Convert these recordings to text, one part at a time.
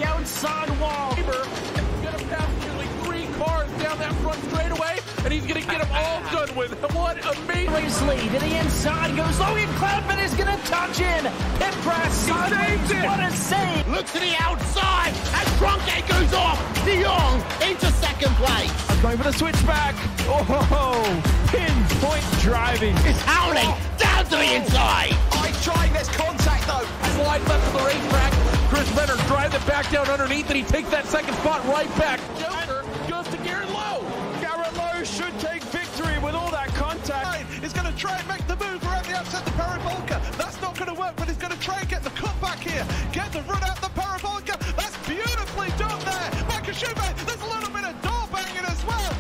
the outside wall. He's going to pass nearly 3 cars down that front straightaway, and he's going to get them all done with. What amazing lead to the inside goes Logan Cloudman is going to touch in. Pit press sideways. What a save! Look to the outside as Tronke goes off. De Jong into second place. Going for the switchback. Oh, pinpoint driving. It's howling down to the inside. Nice trying, there's contact though. Slide left to the racetrack. Chris Benner drives it back down underneath, and he takes that second spot right back. Joker goes to Garrett Lowe. Garrett Lowe should take victory with all that contact. He's going to try and make the move around the outside the parabolica. That's not going to work, but he's going to try and get the cutback here. Get the run out the parabolica. That's beautifully done there. Makashube, there's a little bit of door banging as well.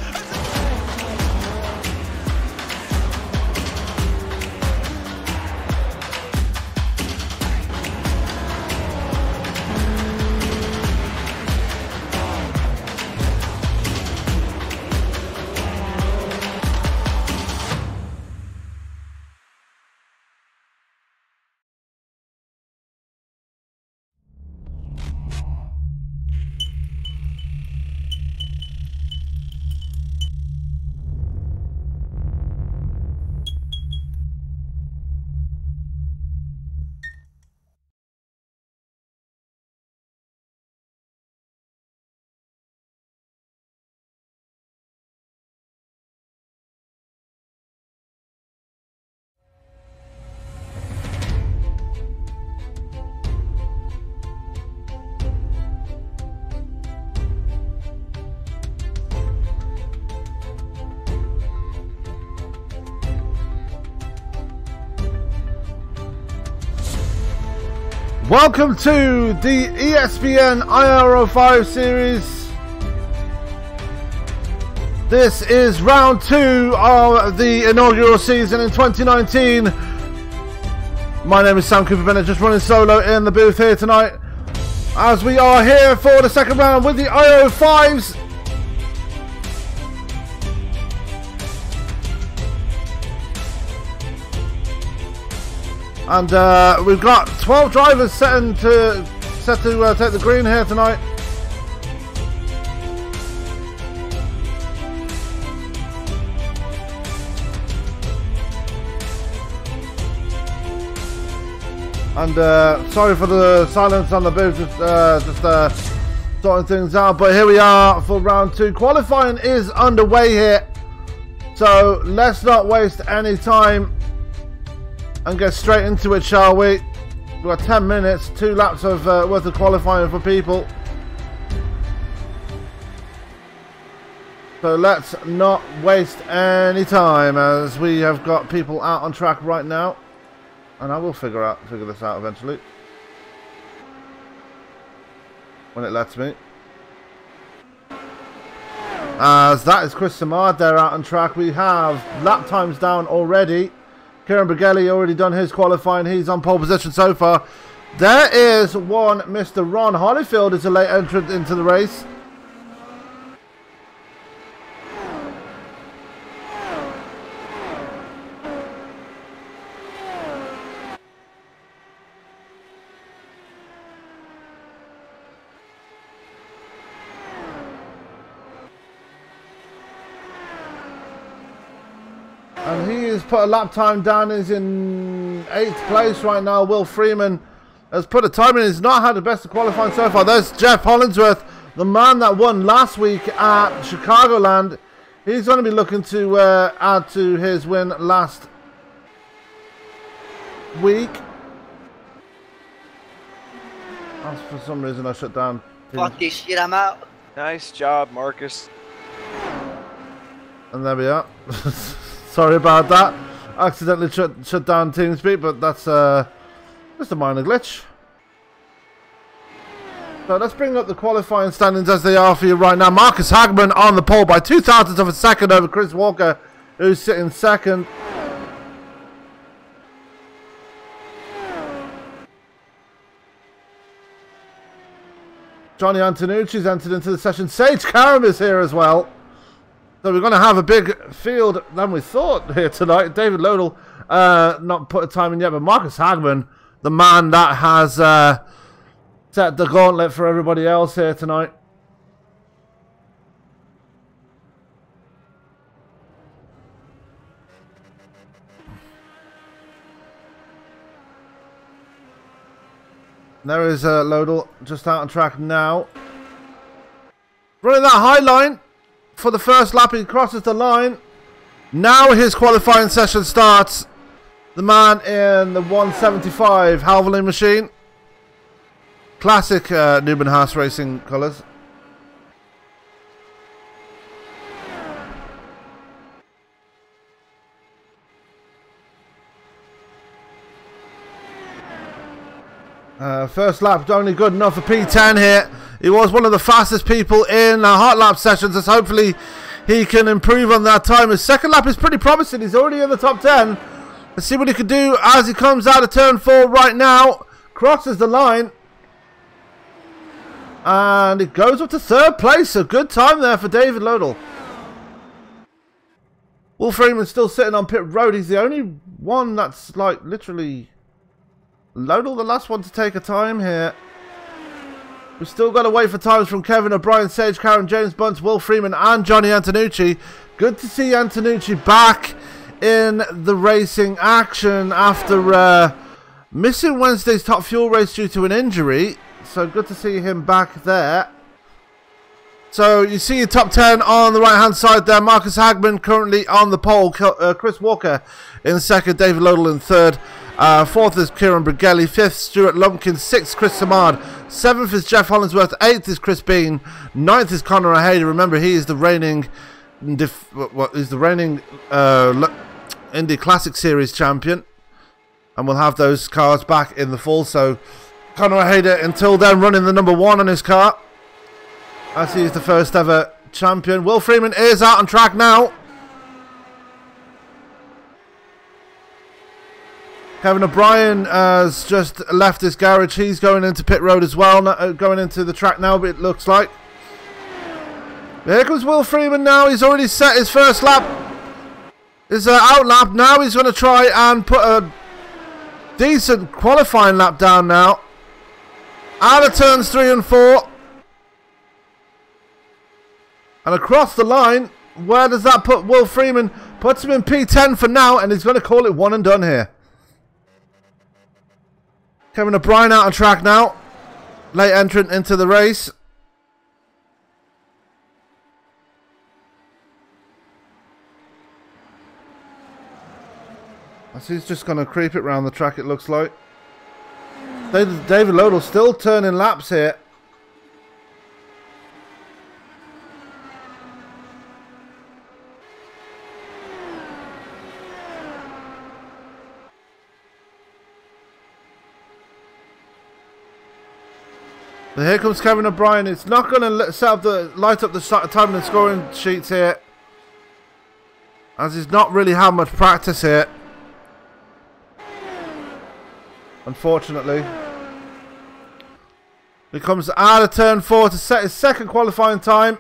Welcome to the ESBN IR05 series. This is round 2 of the inaugural season in 2019. My name is Sam Cooper Bennett, just running solo in the booth here tonight, as we are here for the second round with the IR05s. And we've got 12 drivers set to take the green here tonight. And sorry for the silence on the booth, just sorting things out. But here we are for round 2. Qualifying is underway here, so let's not waste any time and get straight into it, shall we? We've got 10 minutes, 2 laps of worth of qualifying for people. So let's not waste any time, as we have got people out on track right now, and I will figure this out eventually when it lets me. As that is Chris Samard, they're out on track. We have lap times down already. Kieran Bergelli already done his qualifying. He's on pole position so far. There is one Mr. Ron Holyfield is a late entrant into the race. And he has put a lap time down. He's in 8th place right now. Will Freeman has put a time in. He's not had the best of qualifying so far. There's Jeff Hollingsworth, the man that won last week at Chicagoland. He's going to be looking to add to his win last week. For some reason I shut down. Fuck this shit, I'm out. Nice job, Marcus. And there we are. Sorry about that. Accidentally shut down TeamSpeak, but that's just a minor glitch. So let's bring up the qualifying standings as they are for you right now. Marcus Hagman on the pole by 0.02 of a second over Chris Walker, who's sitting second. Johnny Antonucci's entered into the session. Sage Karam is here as well. So we're going to have a big field than we thought here tonight. David Lodell not put a time in yet, but Marcus Hagman, the man that has set the gauntlet for everybody else here tonight. There is Lodel just out on track now. Running that high line for the first lap. He crosses the line. Now his qualifying session starts. The man in the 175 Halverling machine. Classic Neumann-Haas Racing colours. First lap only good enough for P10 here. He was one of the fastest people in hot lap sessions, as hopefully he can improve on that time. His second lap is pretty promising. He's already in the top 10. Let's see what he can do as he comes out of turn 4 right now. Crosses the line. And it goes up to third place. A good time there for David Lodel. Will Freeman's still sitting on pit road. He's the only one that's like literally... Lodel, the last one to take a time here. We've still got to wait for times from Kevin O'Brien, Sage Karen, James Bunce, Will Freeman and Johnny Antonucci. Good to see Antonucci back in the racing action after missing Wednesday's Top Fuel race due to an injury. So good to see him back there. So you see your top 10 on the right hand side there. Marcus Hagman currently on the pole. Chris Walker in second. David Lodel in third. Fourth is Kieran Brigelli. Fifth, Stuart Lumpkin. Sixth, Chris Samard. Seventh is Jeff Hollingsworth. Eighth is Chris Bean. Ninth is Conor O'Hader. Remember, he is the reigning Indy Classic Series champion. And we'll have those cars back in the fall. So Conor O'Hader, until then, running the number 1 on his car, as he is the first ever champion. Will Freeman is out on track now. Kevin O'Brien has just left his garage. He's going into pit road as well, going into the track now, but it looks like. Here comes Will Freeman now. He's already set his first lap. His out lap. Now he's going to try and put a decent qualifying lap down now. Out of turns 3 and 4. And across the line, where does that put Will Freeman? Puts him in P10 for now, and he's going to call it one and done here. Kevin O'Brien out on track now. Late entrant into the race. As he's just going to creep it round the track, it looks like. David Lodel still turning laps here. But here comes Kevin O'Brien. It's not going to light up the time and scoring sheets here, as he's not really had much practice here, unfortunately. He comes out of turn 4 to set his second qualifying time.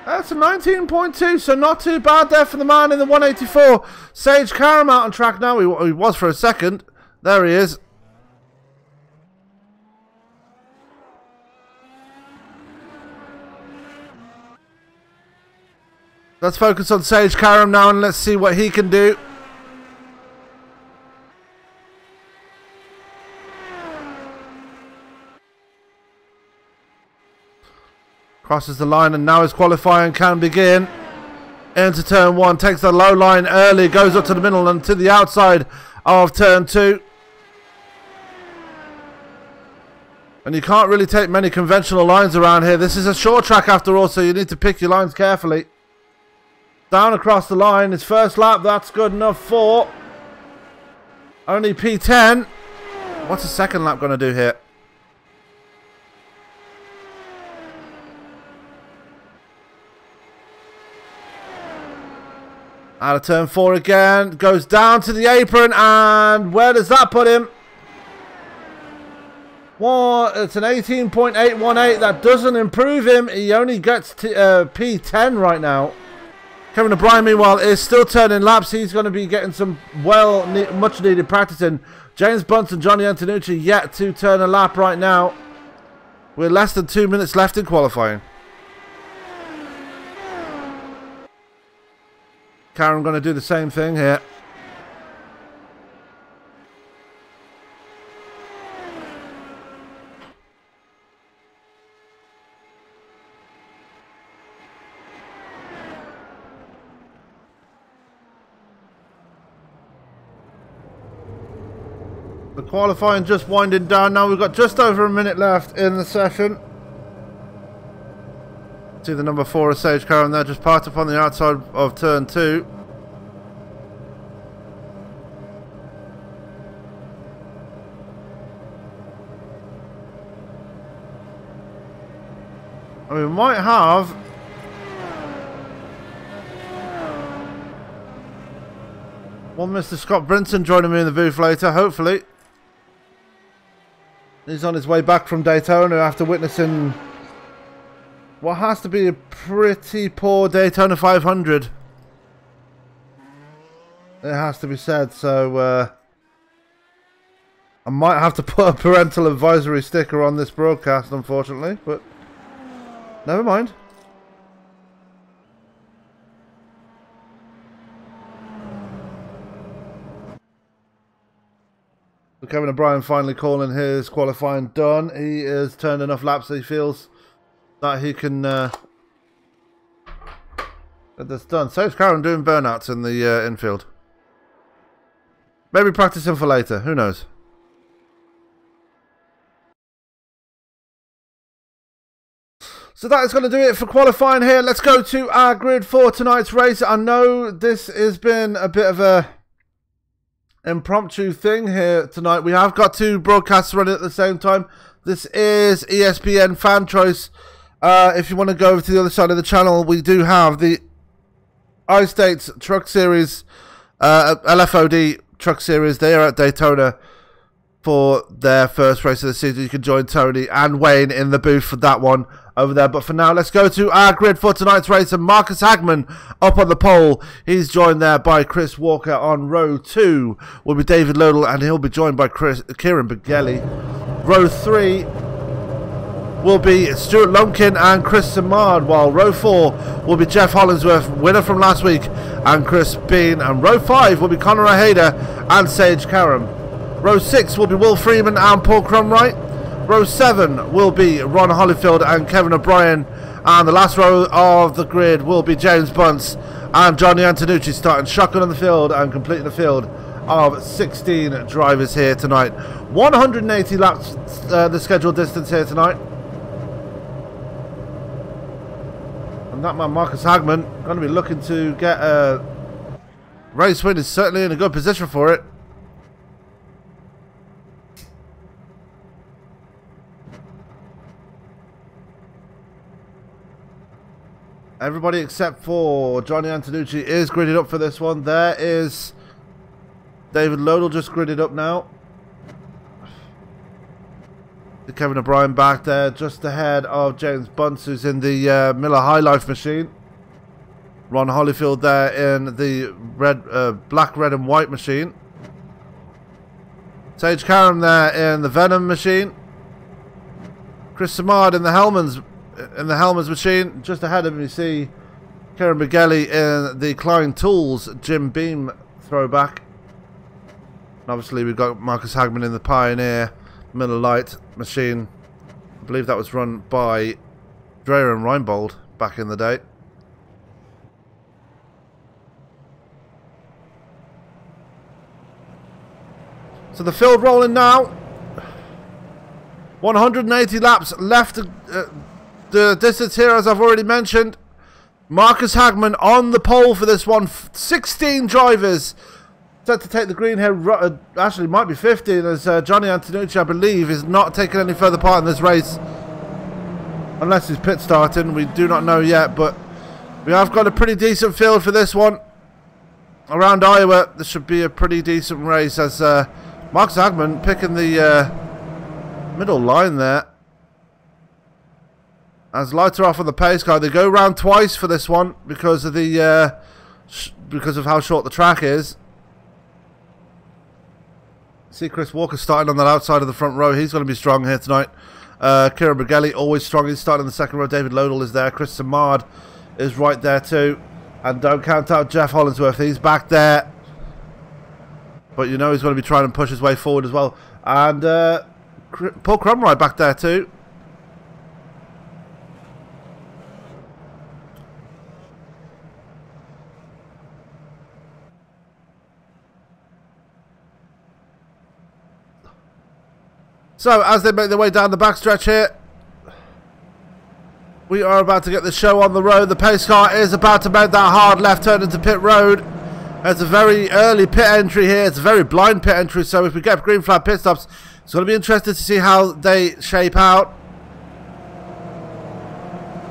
That's a 19.2, so not too bad there for the man in the 184. Sage Karam out on track now. He was for a second. There he is. Let's focus on Sage Karam now and let's see what he can do. Crosses the line and now his qualifying can begin. Into turn 1, takes the low line early, goes up to the middle and to the outside of turn 2. And you can't really take many conventional lines around here. This is a short track after all, so you need to pick your lines carefully. Down across the line, his first lap, that's good enough for only P10. What's his second lap going to do here? Out of turn 4 again, goes down to the apron, and where does that put him? Well, it's an 18.818. That doesn't improve him. He only gets to P10 right now. Kevin O'Brien, meanwhile, is still turning laps. He's going to be getting some much needed practice in. James Bunce and Johnny Antonucci yet to turn a lap right now. We're less than 2 minutes left in qualifying. Karen going to do the same thing here. The qualifying just winding down now. We've got just over a minute left in the session. See the number 4 of Sage Karen there, just parked up on the outside of turn 2. And we might have one Mr. Scott Brinson joining me in the booth later, hopefully. He's on his way back from Daytona after witnessing what has to be a pretty poor Daytona 500. It has to be said, so I might have to put a parental advisory sticker on this broadcast, unfortunately, but never mind. So Kevin O'Brien finally calling his qualifying done. He has turned enough laps that he feels that he can get this done. Saves Karen doing burnouts in the infield. Maybe practicing for later. Who knows? So that is going to do it for qualifying here. Let's go to our grid for tonight's race. I know this has been a bit of a impromptu thing here tonight. We have got 2 broadcasts running at the same time. This is ESBN Fan Choice. If you want to go over to the other side of the channel, we do have the I-States Truck Series, LFOD Truck Series. They are at Daytona for their first race of the season. You can join Tony and Wayne in the booth for that one over there. But for now, let's go to our grid for tonight's race. And Marcus Hagman up on the pole. He's joined there by Chris Walker on row 2. Will be David Lodell, and he'll be joined by Kieran Begelli. Row 3 will be Stuart Lumpkin and Chris Samard, while row 4 will be Jeff Hollingsworth, winner from last week, and Chris Bean. And row 5 will be Conor Ojeda and Sage Karam. Row 6 will be Will Freeman and Paul Crumwright. Row 7 will be Ron Holyfield and Kevin O'Brien. And the last row of the grid will be James Bunce and Johnny Antonucci, starting shotgun on the field and completing the field of 16 drivers here tonight. 180 laps the scheduled distance here tonight. And that man Marcus Hagman going to be looking to get a race win. Is certainly in a good position for it. Everybody except for Johnny Antonucci is gridded up for this one. There is David Lodell just gridded up now. Kevin O'Brien back there just ahead of James Bunce, who's in the Miller High Life machine. Ron Holyfield there in the black, red and white machine. Sage Karam there in the Venom machine. Chris Samard in the Hellman's machine. Just ahead of him you see Kieran Begelli in the Klein Tools Jim Beam throwback. And obviously we've got Marcus Hagman in the Pioneer Miller Lite machine. I believe that was run by Dreyer and Reinbold back in the day. So the field rolling now. 180 laps left. The distance here, as I've already mentioned. Marcus Hagman on the pole for this one. 16 drivers set to take the green here. Actually, might be 15, as Johnny Antonucci, I believe, is not taking any further part in this race. Unless he's pit starting. We do not know yet, but we have got a pretty decent field for this one. Around Iowa, this should be a pretty decent race, as Marcus Hagman picking the middle line there. As lights are off on the pace car, they go round twice for this one because of the because of how short the track is. See Chris Walker starting on that outside of the front row. He's going to be strong here tonight. Kieran Bergelli always strong. He's starting in the second row. David Lodell is there. Chris Samard is right there too. And don't count out Jeff Hollingsworth. He's back there. But you know he's going to be trying to push his way forward as well. And Paul Crumright back there too. So, as they make their way down the backstretch here, we are about to get the show on the road. The pace car is about to make that hard left turn into pit road. It's a very early pit entry here. It's a very blind pit entry, so if we get green flag pit stops, it's going to be interesting to see how they shape out.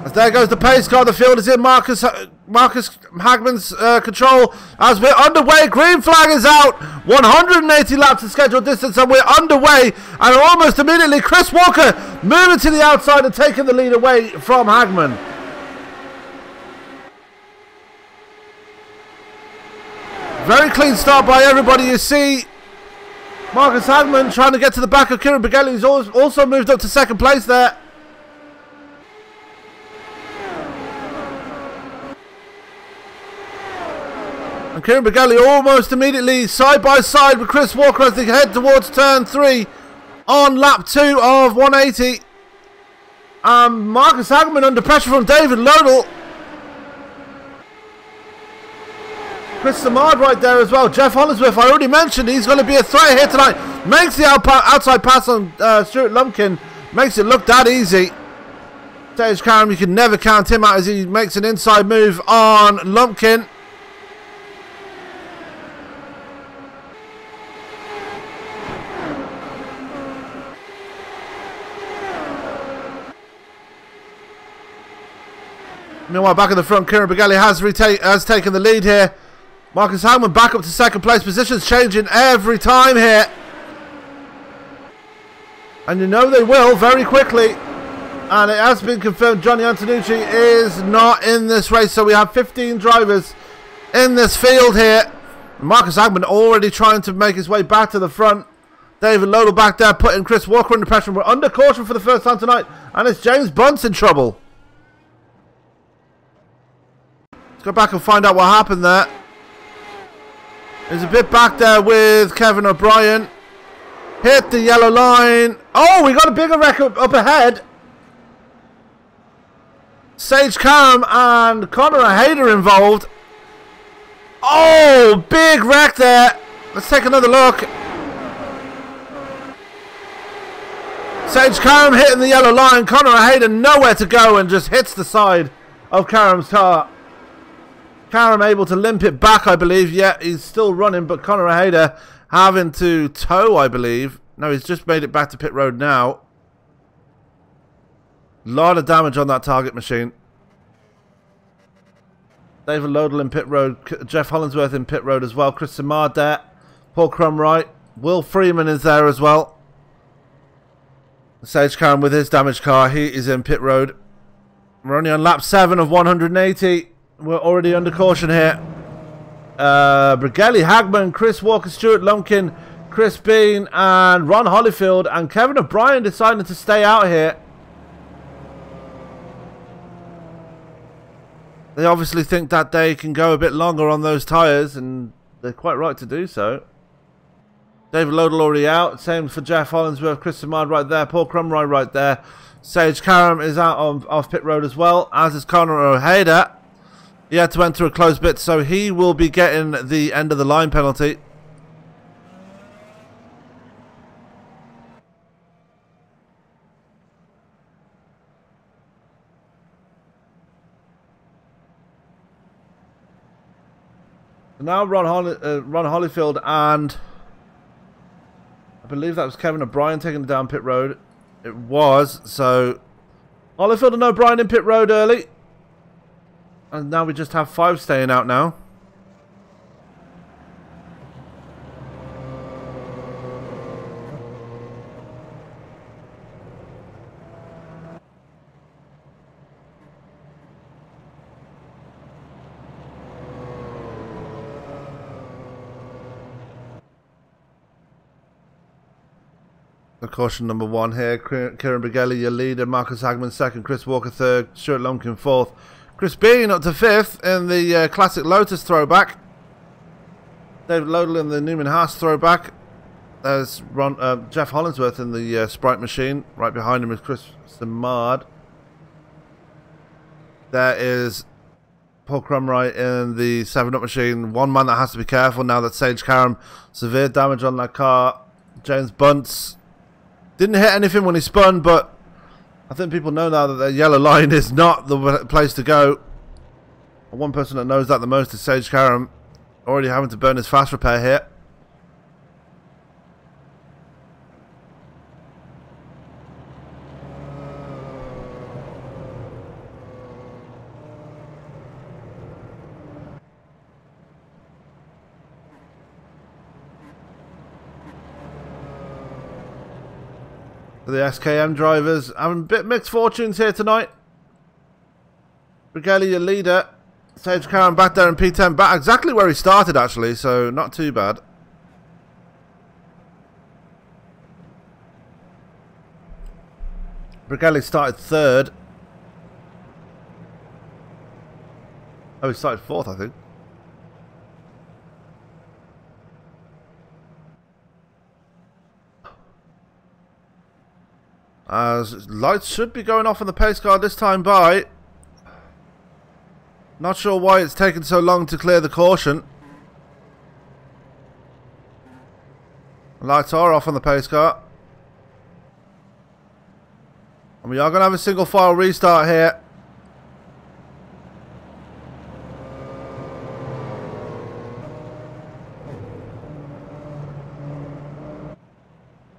As there goes the pace car, the field is in Marcus Hagman's control. As we're underway, green flag is out. 180 laps of scheduled distance, and we're underway. And almost immediately, Chris Walker moving to the outside and taking the lead away from Hagman. Very clean start by everybody. You see Marcus Hagman trying to get to the back of Kieran Bergelli, who's also moved up to second place there. And Kieran Bergelli almost immediately side by side with Chris Walker as they head towards turn 3 on lap 2 of 180. Marcus Hagman under pressure from David Lodell. Chris Samard right there as well. Jeff Hollingsworth, I already mentioned, he's going to be a threat here tonight. Makes the outside pass on Stuart Lumpkin. Makes it look that easy. Sage Karam, you can never count him out as he makes an inside move on Lumpkin. Meanwhile, back in the front, Kieran Bergelli has taken the lead here. Marcus Hagman back up to second place. Positions changing every time here. And you know they will very quickly. And it has been confirmed Johnny Antonucci is not in this race. So we have 15 drivers in this field here. Marcus Hagman already trying to make his way back to the front. David Lodell back there putting Chris Walker under pressure. We're under caution for the first time tonight. And it's James Bunce in trouble. Let's go back and find out what happened there. There's a bit back there with Kevin O'Brien. Hit the yellow line. Oh, we got a bigger wreck up ahead. Sage Karam and Connor Hayder involved. Oh, big wreck there. Let's take another look. Sage Karam hitting the yellow line. Connor Hayder nowhere to go and just hits the side of Karam's car. Karam able to limp it back, I believe. Yeah, he's still running, but Connor Hayder having to tow, I believe. No, he's just made it back to pit road now. A lot of damage on that target machine. David Lodell in pit road. Jeff Hollingsworth in pit road as well. Chris Samard there. Paul Crumright. Will Freeman is there as well. Sage Karam with his damaged car. He is in pit road. We're only on lap 7 of 180. We're already under caution here. Bergelli, Hagman, Chris Walker, Stuart Lumpkin, Chris Bean, and Ron Holyfield, and Kevin O'Brien deciding to stay out here. They obviously think that they can go a bit longer on those tyres, and they're quite right to do so. David Lodell already out. Same for Jeff Hollingsworth, Chris Samard right there, Paul Crumright right there. Sage Karam is out off pit road as well, as is Connor O'Hayder. He had to enter a closed bit, so he will be getting the end of the line penalty. Now Ron Holyfield and I believe that was Kevin O'Brien taking it down pit road. It was, so Holyfield and O'Brien in pit road early. And now we just have 5 staying out now. The caution number 1 here. Kieran Brigelli, your leader. Marcus Hagman second. Chris Walker third. Stuart Lumpkin fourth. Chris Bean up to 5th in the Classic Lotus throwback. David Lodell in the Newman Haas throwback. There's Jeff Hollingsworth in the Sprite machine. Right behind him is Chris Simard. There is Paul Crumright in the 7-Up machine. One man that has to be careful now that Sage Karam, severe damage on that car. James Bunce didn't hit anything when he spun, but I think people know now that the yellow line is not the place to go. One person that knows that the most is Sage Karam, already having to burn his fast repair here. The SKM drivers having a bit mixed fortunes here tonight. Brigelli, your leader. Sage Karam back there in P10, back exactly where he started actually, so not too bad. Brigelli started 3rd. Oh, he started 4th, I think. As lights should be going off on the pace car this time by. Not sure why it's taken so long to clear the caution. Lights are off on the pace car. And we are going to have a single file restart here.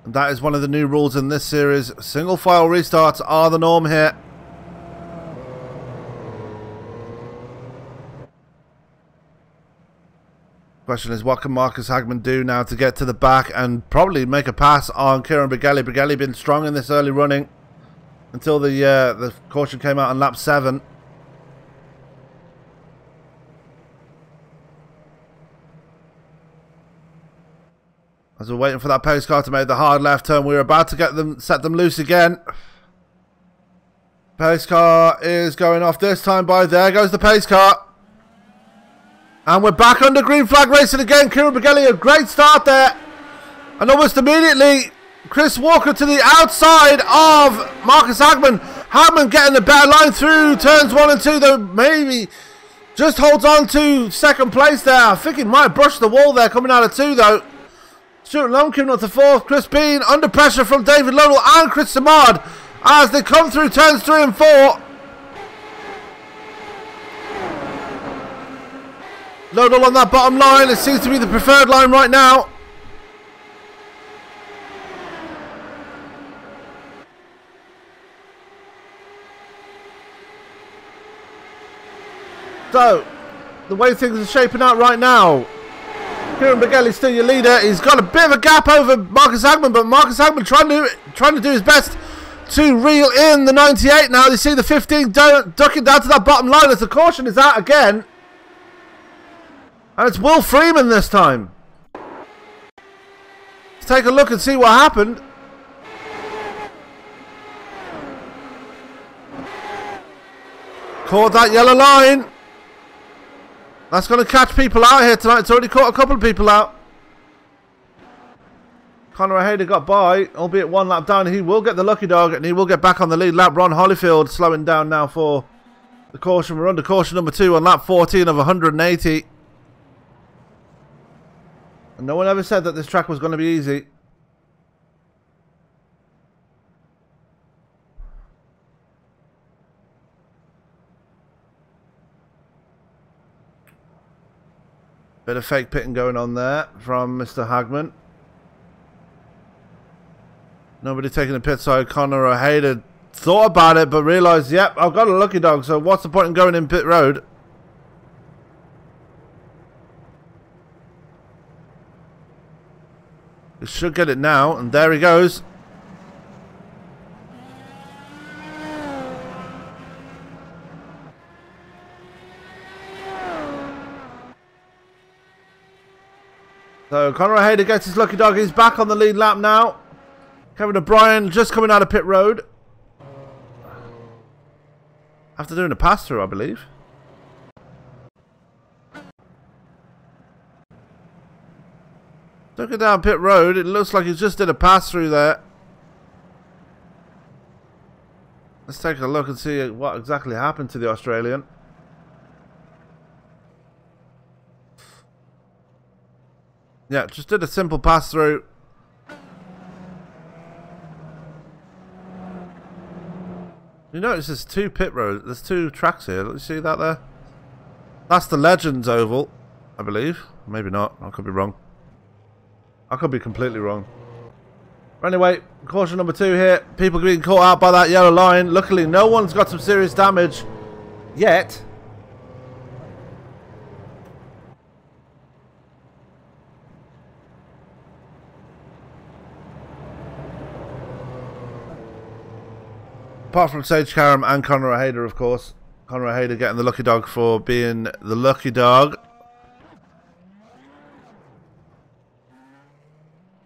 And that is one of the new rules in this series. Single file restarts are the norm here. Question is, what can Marcus Hagman do now to get to the back and probably make a pass on Kieran Brigelli? Brigelli been strong in this early running until the caution came out on lap 7. As we're waiting for that pace car to make the hard left turn, we're about to set them loose again. Pace car is going off this time by. There goes the pace car. And we're back under green flag racing again. Kieran Brigelli, a great start there. And almost immediately, Chris Walker to the outside of Marcus Hagman. Hagman getting a better line through turns 1 and 2, though maybe just holds on to 2nd place there. I think he might brush the wall there coming out of 2, though. Stuart Lumpkin up to 4th. Chris Bean under pressure from David Lodell and Chris Simard as they come through turns 3 and 4. Lodell on that bottom line. It seems to be the preferred line right now. So, the way things are shaping out right now, Kieran Brigelli still your leader. He's got a bit of a gap over Marcus Hagman, but Marcus Hagman trying to do his best to reel in the 98 now. You see the 15 ducking down to that bottom line as the caution is out again. And it's Will Freeman this time. Let's take a look and see what happened. Caught that yellow line. That's going to catch people out here tonight. It's already caught a couple of people out. Conor O'Hader got by, albeit 1 lap down. He will get the lucky dog and he will get back on the lead lap. Ron Holyfield slowing down now for the caution. We're under caution number 2 on lap 14 of 180. And no one ever said that this track was going to be easy. Bit of fake pitting going on there from Mr. Hagman. Nobody taking the pit side. Conor O'Hader thought about it but realised, yep, I've got a lucky dog, so what's the point in going in pit road? He should get it now, and there he goes. So Conor O'Hader gets his lucky dog. He's back on the lead lap now. Kevin O'Brien just coming out of pit road. After doing a pass-through, I believe. Looking down pit road, it looks like he's just did a pass-through there. Let's take a look and see what exactly happened to the Australian. Yeah, just did a simple pass-through. You notice there's two pit roads, there's two tracks here. Let me see that there. That's the Legends Oval, I believe. Maybe not, I could be wrong. I could be completely wrong. But anyway, caution number 2 here. People being caught out by that yellow line. Luckily, no one's got some serious damage yet. Apart from Sage Karam and Conor O'Hader, of course. Conor O'Hader getting the lucky dog for being the lucky dog.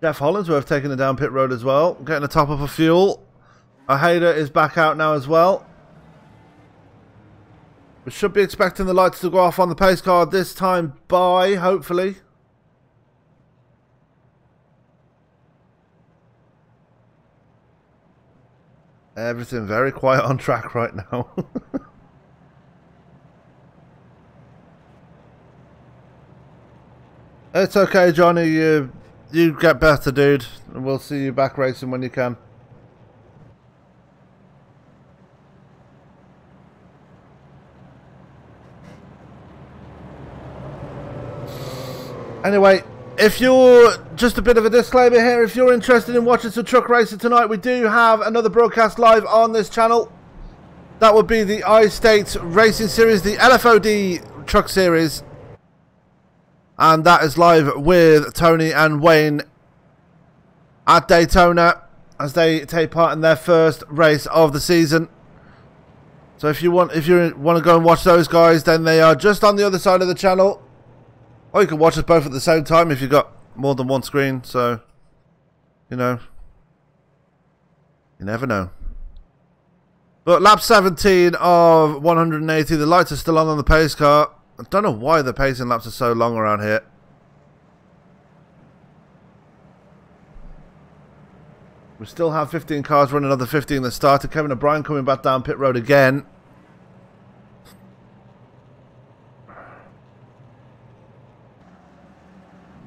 Jeff Hollinsworth taking the down pit road as well. Getting a top up of fuel. O'Hader is back out now as well. We should be expecting the lights to go off on the pace car this time by, hopefully. Everything very quiet on track right now. It's okay, Johnny. You get better, dude. And we'll see you back racing when you can. Anyway, if you're, just a bit of a disclaimer here, if you're interested in watching some truck racing tonight, we do have another broadcast live on this channel. That would be the I-State Racing Series, the LFOD Truck Series. And that is live with Tony and Wayne at Daytona as they take part in their first race of the season. So if you want to go and watch those guys, then they are just on the other side of the channel. Or you can watch us both at the same time if you've got more than one screen. So, you know, you never know. But lap 17 of 180, the lights are still on the pace car. I don't know why the pacing laps are so long around here. We still have 15 cars running, another 15 that started. Kevin O'Brien coming back down pit road again.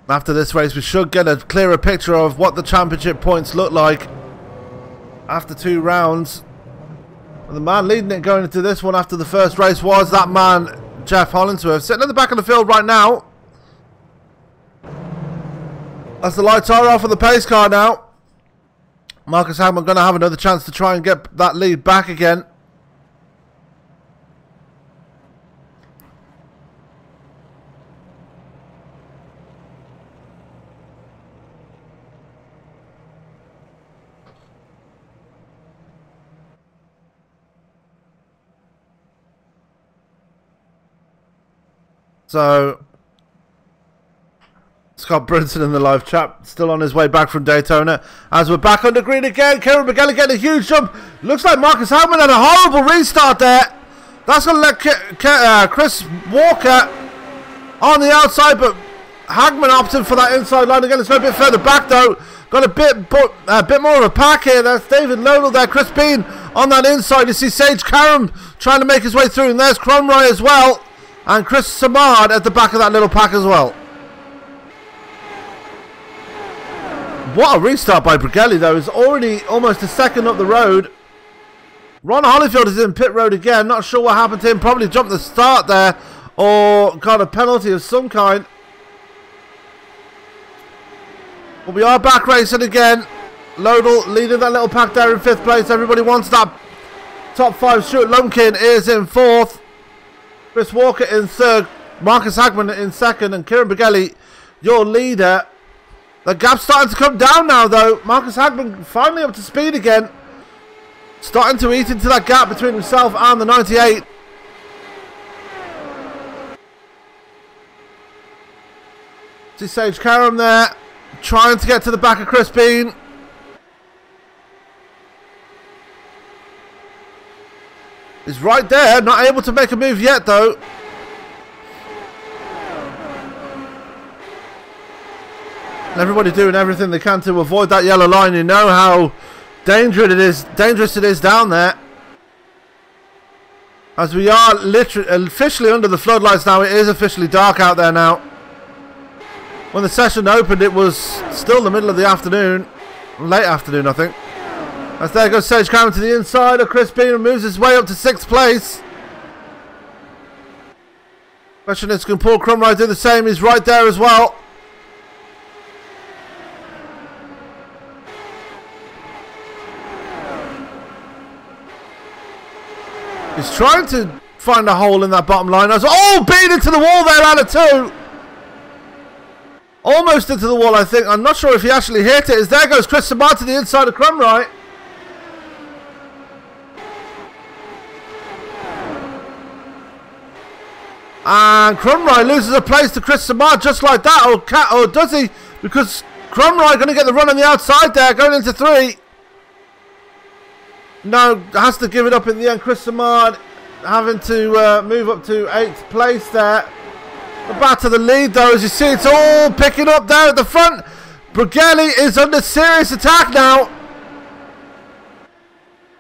After this race, we should get a clearer picture of what the championship points look like after 2 rounds. And the man leading it going into this one after the first race was that man, Jeff Hollinsworth, sitting at the back of the field right now. As the lights are off of the pace car now. Marcus Hagman going to have another chance to try and get that lead back again. So, Scott Brunson in the live chat, still on his way back from Daytona. As we're back under green again, Kieran McGillen getting a huge jump. Looks like Marcus Hagman had a horrible restart there. That's going to let Chris Walker on the outside, but Hagman opted for that inside line again. It's a bit further back though. Got a bit more of a pack here. That's David Lodell there. Chris Bean on that inside. You see Sage Karam trying to make his way through, and there's Cromroy as well. And Chris Samard at the back of that little pack as well. What a restart by Brigelli though. He's already almost a second up the road. Ron Holyfield is in pit road again. Not sure what happened to him. Probably jumped the start there. Or got a penalty of some kind. But we are back racing again. Lodell leading that little pack there in 5th place. Everybody wants that top 5. Stuart Lumpkin is in 4th. Chris Walker in 3rd, Marcus Hagman in 2nd, and Kieran Brigelli, your leader. The gap's starting to come down now, though. Marcus Hagman finally up to speed again. Starting to eat into that gap between himself and the 98. See Sage Karam there, trying to get to the back of Chris Bean. He's right there, not able to make a move yet though. And everybody doing everything they can to avoid that yellow line. You know how dangerous it is down there. As we are literally officially under the floodlights now. It is officially dark out there now. When the session opened, it was still the middle of the afternoon. Late afternoon, I think. As there goes Sage Cameron to the inside of Chris Bean and moves his way up to 6th place. Question is, can Paul Crumrye do the same? He's right there as well. He's trying to find a hole in that bottom line. Oh, beat into the wall there out of 2. Almost into the wall, I think. I'm not sure if he actually hit it. As there goes Chris Samar to the inside of Crumrye. And Crumrye loses a place to Chris Samar just like that. Or does he? Because Crumrye going to get the run on the outside there, going into 3. No, has to give it up in the end. Chris Samard having to move up to 8th place there. The back of the lead though, as you see, it's all picking up there at the front. Brughelli is under serious attack now.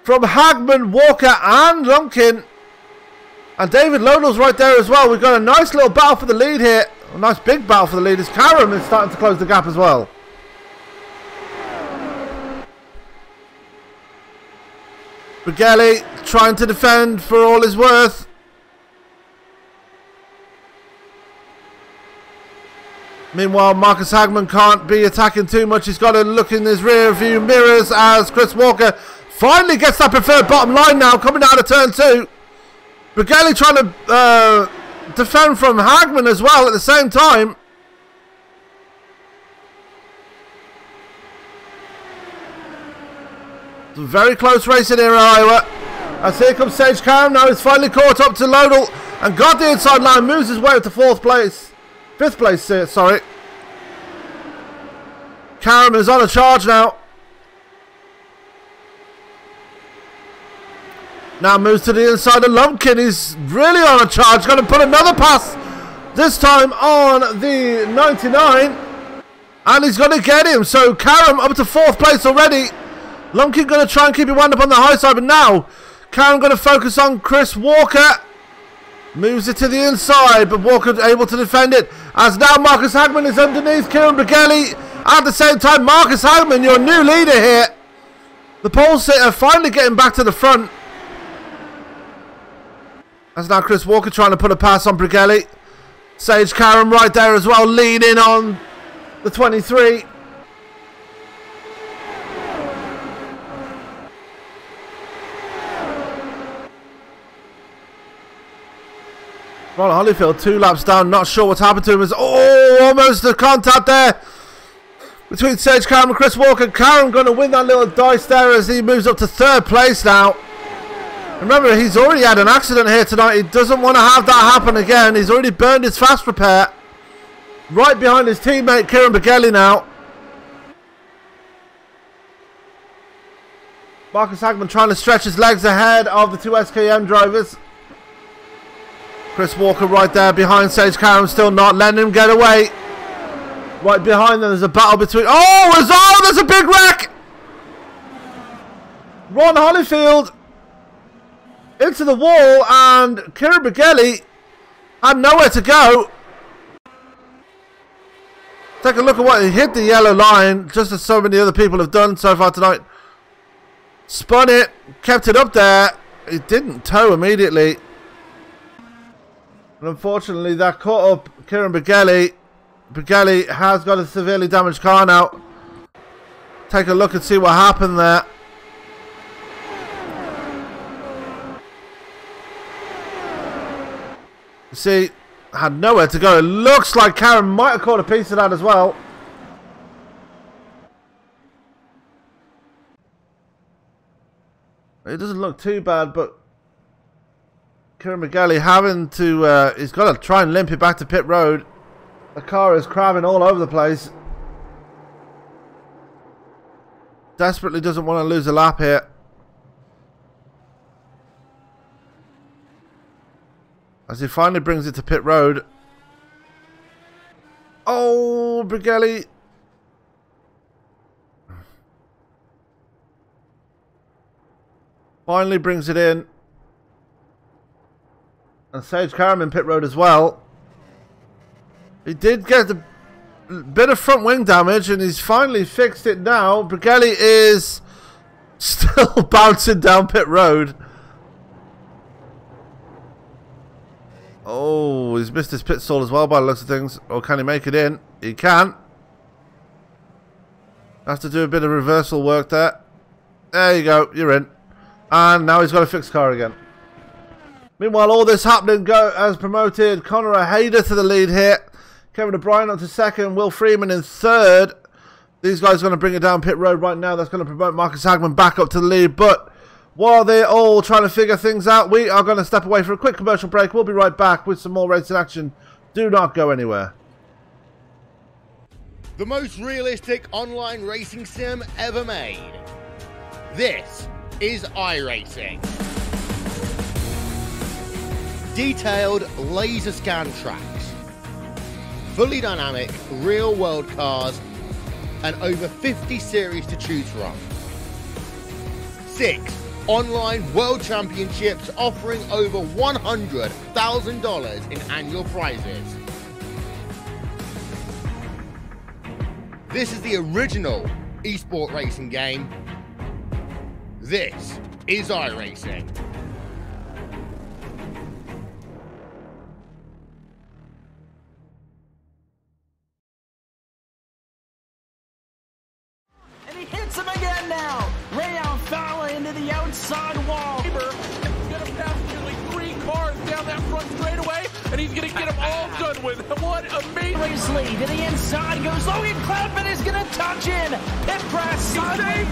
From Hagman, Walker and Lumpkin. And David Lodell's right there as well. We've got a nice little battle for the lead here. A nice big battle for the lead as Karam is starting to close the gap as well. Brughelli trying to defend for all his worth. Meanwhile, Marcus Hagman can't be attacking too much. He's got to look in his rear view mirrors as Chris Walker finally gets that preferred bottom line now, coming out of turn 2. Brughelli trying to defend from Hagman as well at the same time. It's a very close race in here, Iowa. As here comes Sage Karam now. He's finally caught up to Lodell and got the inside line. Moves his way up to 4th place. 5th place, sorry. Karam is on a charge now. Now moves to the inside of Lumpkin. He's really on a charge. Going to put another pass. This time on the 99. And he's going to get him. So Karam up to 4th place already. Lumpkin going to try and keep it wound up on the high side. But now Karam going to focus on Chris Walker. Moves it to the inside. But Walker able to defend it. As now Marcus Hagman is underneath Kieran Brughelli. At the same time, Marcus Hagman, your new leader here. The pole sitter finally getting back to the front. As now Chris Walker trying to put a pass on Brughelli. Sage Karam right there as well, leading on the 23. Ron Holyfield 2 laps down, not sure what's happened to him. Almost a contact there between Sage Karam and Chris Walker. Karam going to win that little dice there as he moves up to 3rd place now. Remember, he's already had an accident here tonight. He doesn't want to have that happen again. He's already burned his fast repair. Right behind his teammate, Kieran Brughelli now. Marcus Hagman trying to stretch his legs ahead of the 2 SKM drivers. Chris Walker right there behind Sage Karam, still not letting him get away. Right behind them, there's a battle between... there's a big wreck! Ron Holyfield into the wall, and Kieran Brughelli had nowhere to go. Take a look at what he hit the yellow line, just as so many other people have done so far tonight. Spun it, kept it up there. He didn't tow immediately. And unfortunately, that caught up Kieran Brughelli. Brughelli has got a severely damaged car now. Take a look and see what happened there. See, had nowhere to go. It looks like Karen might have caught a piece of that as well. It doesn't look too bad, but Kieran Brughelli having to, he's got to try and limp it back to pit road. The car is crabbing all over the place. Desperately doesn't want to lose a lap here. As he finally brings it to pit road. Oh, Brigelli. Finally brings it in. And Sage Karam in pit road as well. He did get a bit of front wing damage and he's finally fixed it now. Brigelli is still bouncing down pit road. Oh, he's missed his pit stall as well by the looks of things. Or can he make it in? He can. Has to do a bit of reversal work there. There you go, you're in. And now he's got to fix the car again. Meanwhile, all this happening has promoted Conor Hayder to the lead here. Kevin O'Brien up to second. Will Freeman in third. These guys are going to bring it down pit road right now. That's going to promote Marcus Hagman back up to the lead. But while they're all trying to figure things out, we are going to step away for a quick commercial break. We'll be right back with some more racing action. Do not go anywhere. The most realistic online racing sim ever made. This is iRacing. Detailed laser scan tracks, fully dynamic real world cars, and over 50 series to choose from. 6 online world championships offering over $100,000 in annual prizes. This is the original esport racing game. This is iRacing. And he hits him again now. Rayon Fowler into the outside wall. He's going to pass nearly 3 cars down that front straightaway, and he's going to get them all done with. What amazing Race lead to the inside goes Logan Cloudman is going to touch in. Pit press.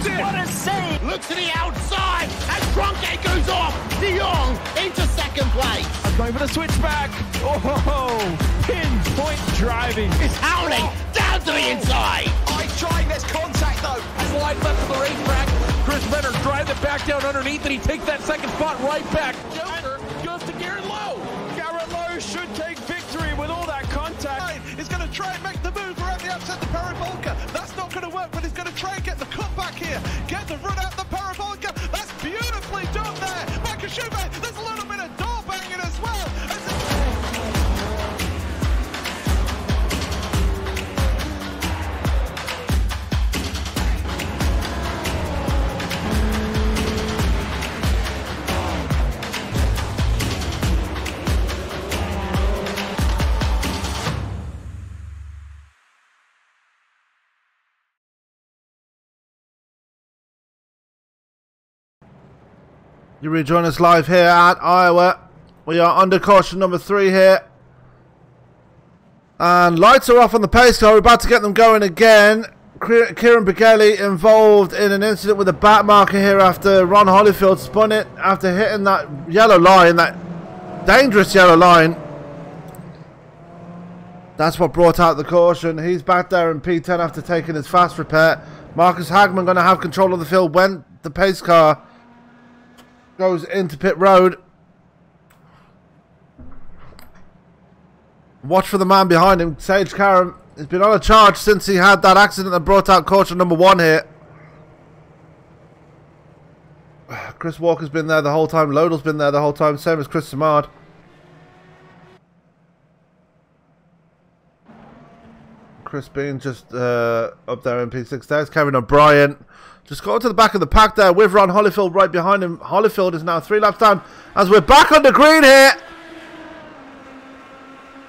saved it. What a save. Look to the outside as Cronkite goes off. De Jong into second place. Going for the switchback. Oh, pinpoint driving. It's howling down to the inside. Nice trying, there's contact though. Slide left of the racetrack. Chris Benner drives it back down underneath, and he takes that second spot right back. Joker goes to Garrett Lowe. Garrett Lowe should take victory with all that contact. He's going to try and make the move around the outside the Paravolca. That's not going to work, but he's going to try and get the cutback here. Get the run out the Paravolca. That's beautifully done there. Michael Schubert, there's a little bit of door banging as well. You rejoin us live here at Iowa. We are under caution number 3 here. And lights are off on the pace car. We're about to get them going again. Kieran Brigelli involved in an incident with a back marker here after Ron Holyfield spun it after hitting that yellow line, that dangerous yellow line. That's what brought out the caution. He's back there in P10 after taking his fast repair. Marcus Hagman going to have control of the field when the pace car goes into pit road. Watch for the man behind him, Sage Karam. He's been on a charge since he had that accident that brought out caution number 1 here. Chris Walker's been there the whole time. Lodell's been there the whole time. Same as Chris Samard. Chris Bean just up there in P6. There's Kevin O'Brien. Just got to the back of the pack there with Ron Holyfield right behind him. Holyfield is now 3 laps down as we're back on the green here.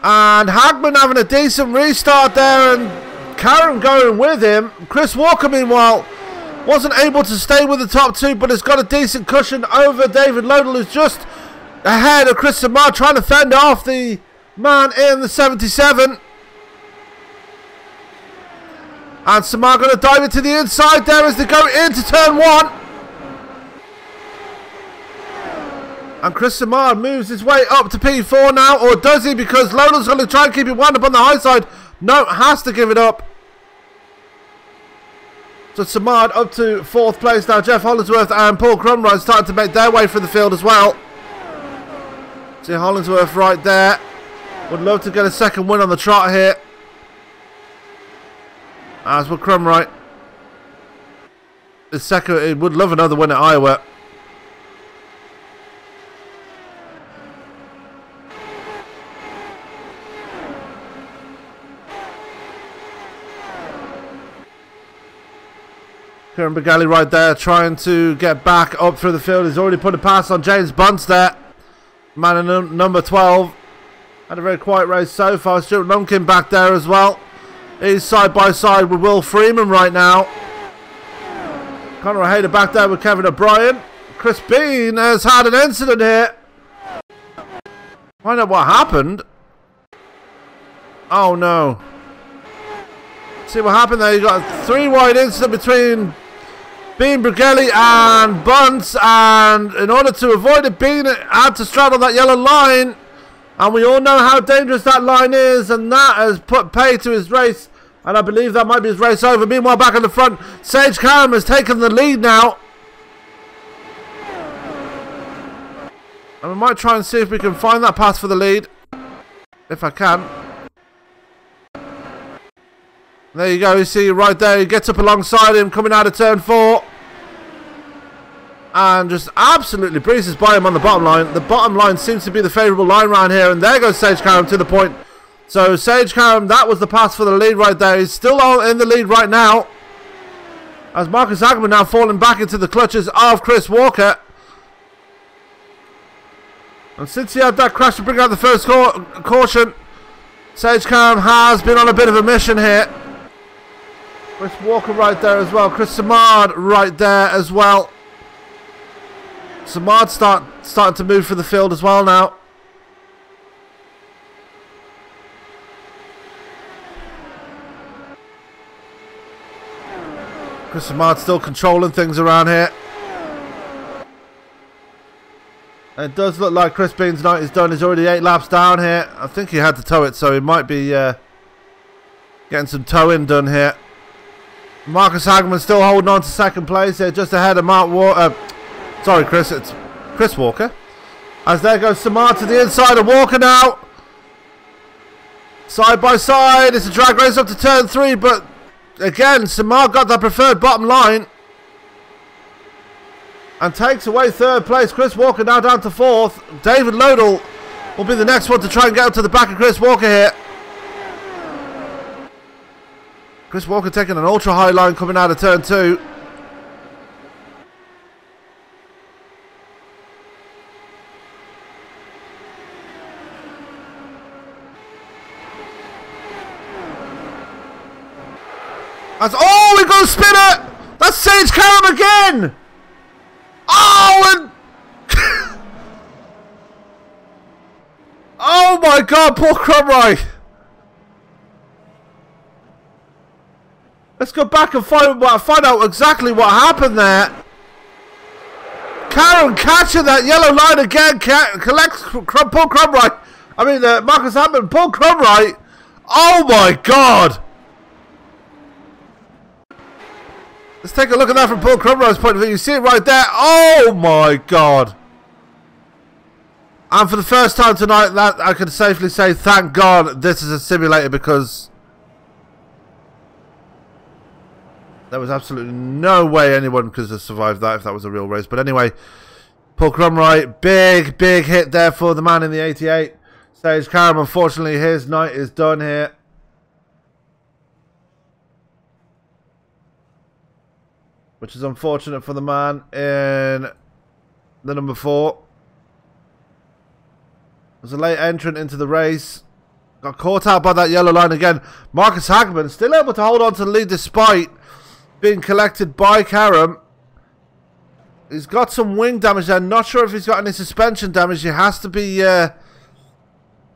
And Hagman having a decent restart there and Karam going with him. Chris Walker, meanwhile, wasn't able to stay with the top 2, but has got a decent cushion over David Lodell, who's just ahead of Chris Samard, trying to fend off the man in the 77. And Samar going to dive into the inside there as they go into turn 1. And Chris Samar moves his way up to P4 now, or does he? Because Lodell's going to try and keep it wound up on the high side. No, has to give it up. So Samar up to 4th place now. Jeff Hollingsworth and Paul Crumrine starting to make their way through the field as well. See Hollingsworth right there. Would love to get a second win on the trot here. As would Crumright. His second, he would love another win at Iowa. Kieran Begali right there trying to get back up through the field. He's already put a pass on James Bunce there. Man in number 12. Had a very quiet race so far. Stuart Lumpkin back there as well. He's side by side with Will Freeman right now. Conor Hayder back there with Kevin O'Brien. Chris Bean has had an incident here. Find out what happened. Oh no. See what happened there. You got a 3-wide incident between Bean, Brugeli and Bunce, and in order to avoid it, Bean had to straddle that yellow line, and we all know how dangerous that line is, and that has put pay to his race, and I believe that might be his race over. Meanwhile, back in the front, Sage Karam has taken the lead now, and we might try and see if we can find that pass for the lead, if I can. There you go, you see right there, he gets up alongside him coming out of turn 4 and just absolutely breezes by him on the bottom line. The bottom line seems to be the favourable line round here, and there goes Sage Karam to the point. So Sage Karam, that was the pass for the lead right there. He's still in the lead right now as Marcus Hagman now falling back into the clutches of Chris Walker. And since he had that crash to bring out the first caution, Sage Karam has been on a bit of a mission here. Chris Walker right there as well. Chris Samard right there as well. Samard starting to move for the field as well now. Chris Samard still controlling things around here. And it does look like Chris Bean's night is done. He's already 8 laps down here. I think he had to tow it, so he might be getting some towing done here. Marcus Hagman still holding on to second place here, just ahead of Mark Walker. Sorry, Chris, it's Chris Walker. As there goes Samar to the inside of Walker now. Side by side, it's a drag race up to turn 3, but again, Samar got that preferred bottom line and takes away third place. Chris Walker now down to 4th. David Lodell will be the next one to try and get up to the back of Chris Walker here. Chris Walker taking an ultra high line coming out of turn 2. That's, oh, we're going to spin it! That's Sage Karam again! Oh, and... oh my God, poor Crumright! Let's go back and find out exactly what happened there. Karam catching that yellow line again, collects Paul Crumright. I mean, Marcus Hammond, Paul Crumright. Oh my God! Let's take a look at that from Paul Crumright's point of view. You see it right there. Oh my God! And for the first time tonight, that I can safely say, thank God this is a simulator, because there was absolutely no way anyone could have survived that if that was a real race. But anyway, Paul Crumright, big hit there for the man in the 88. Sage Karam, unfortunately, his night is done here. Which is unfortunate for the man in the number 4. Was a late entrant into the race. Got caught out by that yellow line again. Marcus Hagman still able to hold on to the lead despite being collected by Karam. He's got some wing damage there. Not sure if he's got any suspension damage. He has to be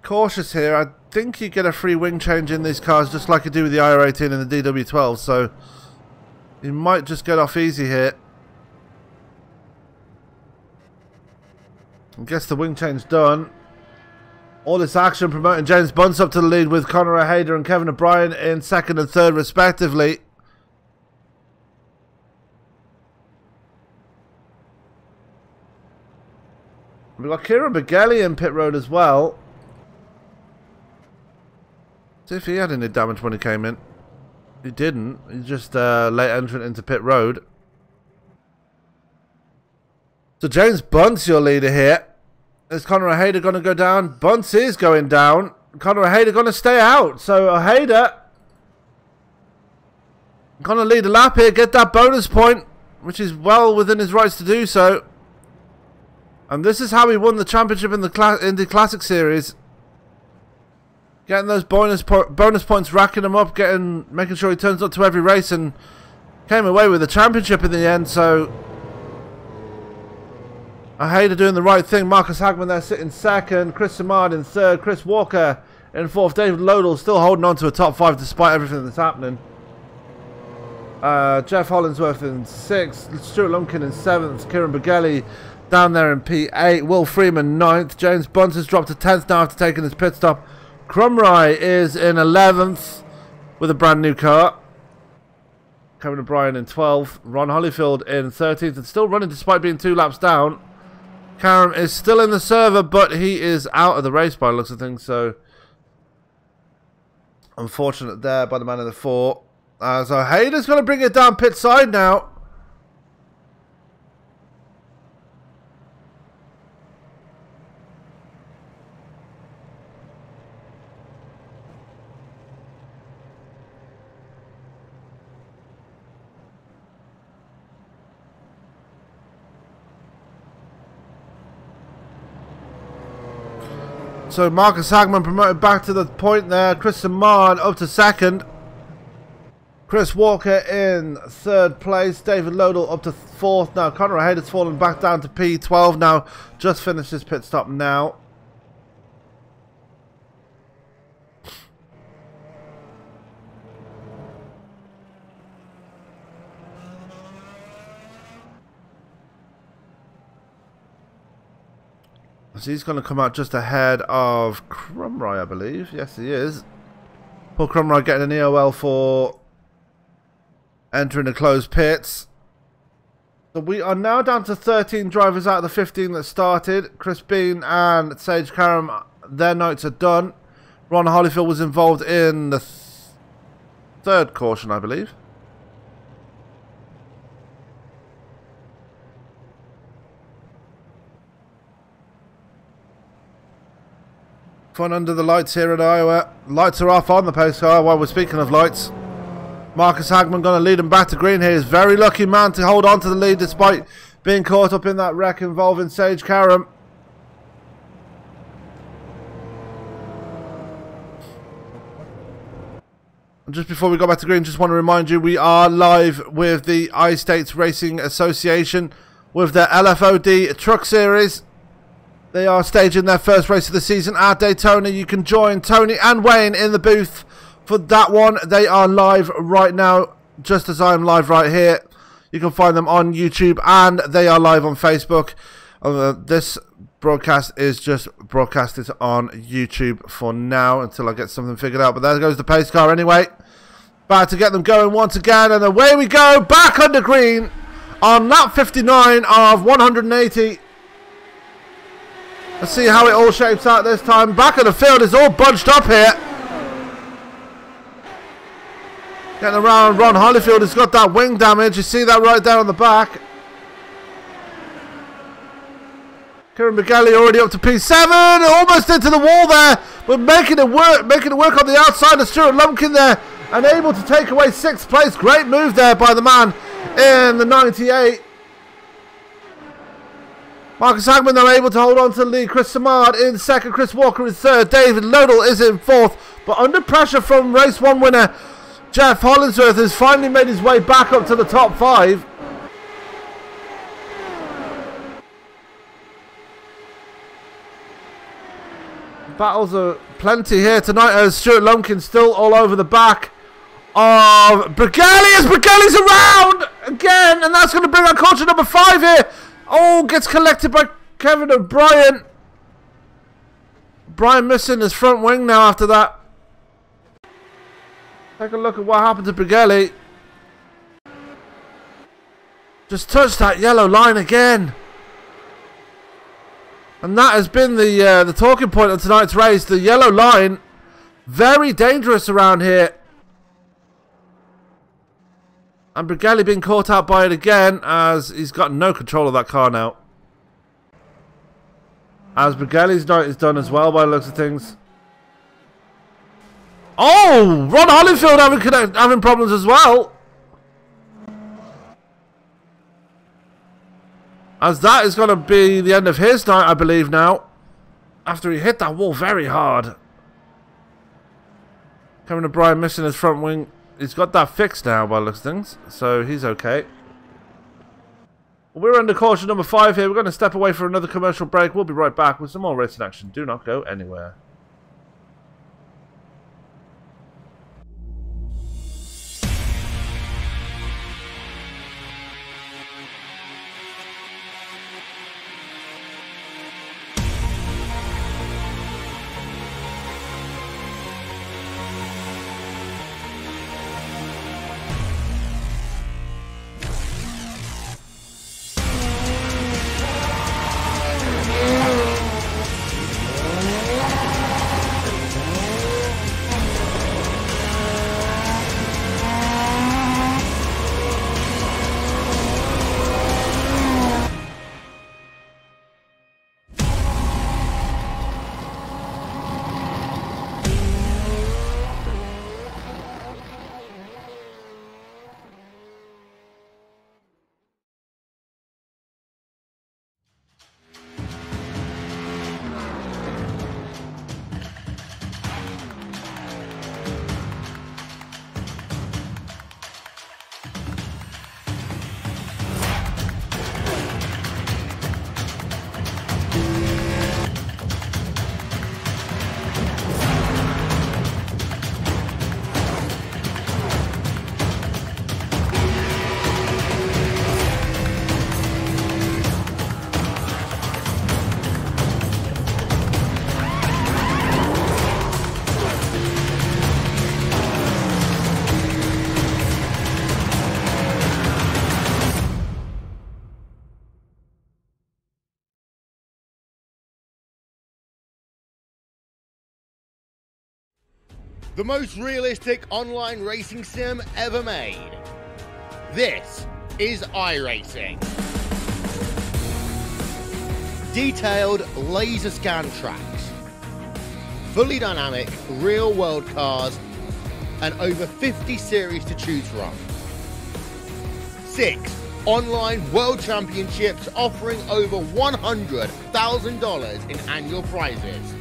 cautious here. I think you get a free wing change in these cars, just like you do with the IR18 and the DW12. So he might just get off easy here. I guess the wing change done. All this action promoting James Bunce up to the lead with Conor Hayder and Kevin O'Brien in 2nd and 3rd respectively. We've got Kieran Beghelli in pit road as well. See if he had any damage when he came in. He didn't. He's just late entrant into pit road. So James Bunce, your leader here. Is Conor Ojeda going to go down? Bunce is going down. Conor Ojeda going to stay out. So Ojeda going to lead a lap here, get that bonus point, which is well within his rights to do so. And this is how he won the championship in the Indy Classic Series. Getting those bonus points, racking them up, making sure he turns up to every race, and came away with the championship in the end. So Ojeda doing the right thing. Marcus Hagman there sitting second, Chris Simard in third, Chris Walker in fourth, David Lodell still holding on to a top 5 despite everything that's happening. Jeff Hollingsworth in 6th, Stuart Lumpkin in 7th, Kieran Beghelli down there in P8, Will Freeman 9th, James Bunce has dropped to 10th now after taking his pit stop. Crumry is in 11th with a brand new car. Kevin O'Brien in 12th, Ron Holyfield in 13th and still running despite being 2 laps down. Karam is still in the server, but he is out of the race by the looks of things, so unfortunate there by the man in the 4. So Ojada's going to bring it down pit side now. So Marcus Hagman promoted back to the point there. Chris Simard up to 2nd. Chris Walker in 3rd place. David Lodell up to 4th. Now Conor Ojeda's fallen back down to P12 now. Just finished his pit stop now. So he's going to come out just ahead of Crumry, I believe. Yes, he is. Paul Crumry getting an EOL for entering the closed pits. So we are now down to 13 drivers out of the 15 that started. Chris Bean and Sage Karam, their nights are done. Ron Holyfield was involved in the 3rd caution, I believe. Fun under the lights here at Iowa. Lights are off on the pace car while we're speaking of lights. Marcus Hagman going to lead him back to green here. He's a very lucky man to hold on to the lead despite being caught up in that wreck involving Sage Karam. And just before we go back to green, just want to remind you we are live with the I-States Racing Association with their LFOD Truck Series. They are staging their first race of the season at Daytona. You can join Tony and Wayne in the booth for that one. They are live right now, just as I am live right here. You can find them on YouTube and they are live on Facebook. This broadcast is just broadcasted on YouTube for now until I get something figured out. But there goes the pace car anyway. About to get them going once again. And away we go, back under green on lap 59 of 180. Let's see how it all shapes out this time. Back of the field is all bunched up here. Getting around Ron Holyfield has got that wing damage. You see that right there on the back. Kieran Beghelli already up to P7. Almost into the wall there. But making it work on the outside of Stuart Lumpkin there. And able to take away 6th place. Great move there by the man in the 98. Marcus Hagman, they're able to hold on to the lead. Chris Simard in 2nd. Chris Walker in 3rd. David Lodell is in 4th. But under pressure from race 1 winner Jeff Hollingsworth has finally made his way back up to the top 5. Battles are plenty here tonight as Stuart Lumpkin still all over the back of Beghelli as Beghelli's around again. And that's going to bring on caution number 5 here. Oh, gets collected by Kevin O'Brien. Brian missing his front wing now after that. Take a look at what happened to Beghelli. Just touched that yellow line again. And that has been the talking point of tonight's race. The yellow line, very dangerous around here. And Brigelli being caught out by it again, as he's got no control of that car now. As Brigelli's night is done as well by the looks of things. Oh! Ron Holyfield having problems as well. As that is going to be the end of his night, I believe now. After he hit that wall very hard. Kevin O'Brien missing his front wing. He's got that fixed now by the looks of things. So he's okay. We're under caution number 5 here. We're going to step away for another commercial break. We'll be right back with some more racing action. Do not go anywhere. The most realistic online racing sim ever made. This is iRacing. Detailed laser scan tracks, fully dynamic real world cars, and over 50 series to choose from. 6 online world championships offering over $100,000 in annual prizes.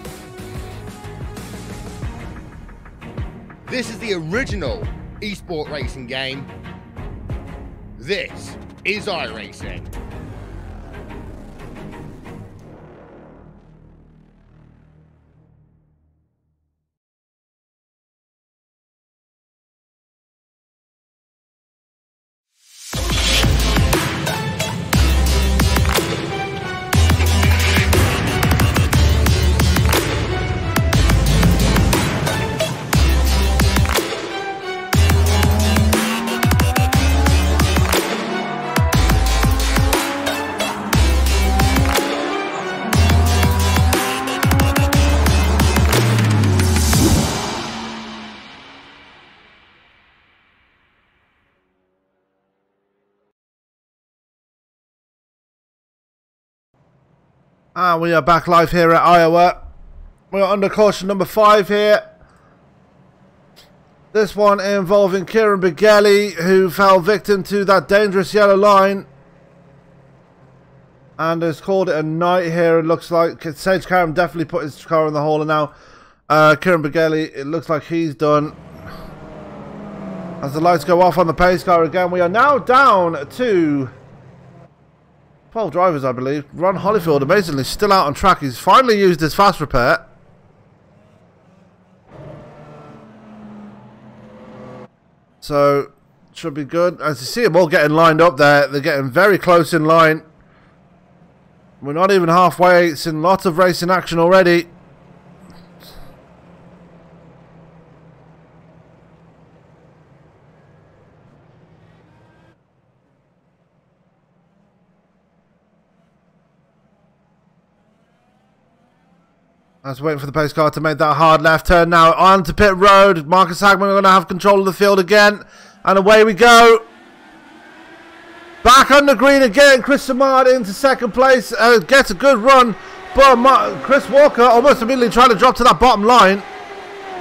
This is the original esport racing game. This is iRacing. And we are back live here at Iowa. We're under caution number 5 here. This one involving Kieran Brigelli, who fell victim to that dangerous yellow line. And has called it a night here, it looks like. Sage Karam definitely put his car in the hole, and now Kieran Brigelli, it looks like he's done. As the lights go off on the pace car again, we are now down to 12 drivers, I believe. Ron Holyfield, amazingly, still out on track. He's finally used his fast repair. So, should be good. As you see them all getting lined up there, they're getting very close in line. We're not even halfway. It's in lots of racing action already. I was waiting for the pace car to make that hard left turn now. On to pit road. Marcus Hagman are going to have control of the field again. And away we go. Back on the green again. Chris Samard into second place. Gets a good run. But Chris Walker almost immediately trying to drop to that bottom line.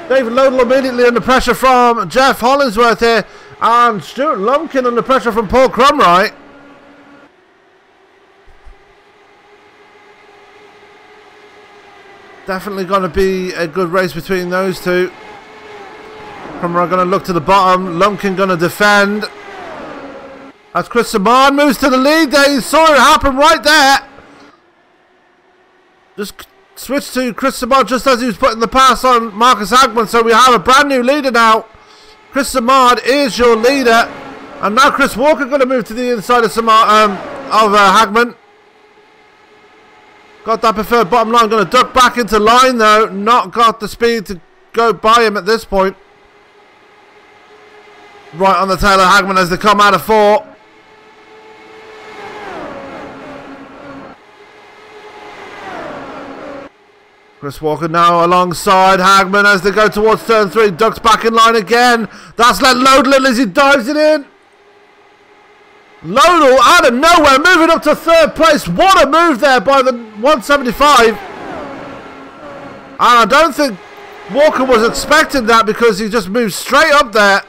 David Lodell immediately under pressure from Jeff Hollingsworth here. And Stuart Lumpkin under pressure from Paul Crumright. Definitely going to be a good race between those two. Crumright going to look to the bottom. Lumpkin going to defend. As Chris Samard moves to the lead there. You saw it happen right there. Just switch to Chris Samard just as he was putting the pass on Marcus Hagman. So we have a brand new leader now. Chris Samard is your leader. And now Chris Walker going to move to the inside of Hagman. Got that preferred bottom line. Going to duck back into line though. Not got the speed to go by him at this point. Right on the tail of Hagman as they come out of 4. Chris Walker now alongside Hagman as they go towards turn 3. Ducks back in line again. That's let Lodell as he dives it in. Lodell out of nowhere moving up to 3rd place. What a move there by the 175. And I don't think Walker was expecting that because he just moved straight up there.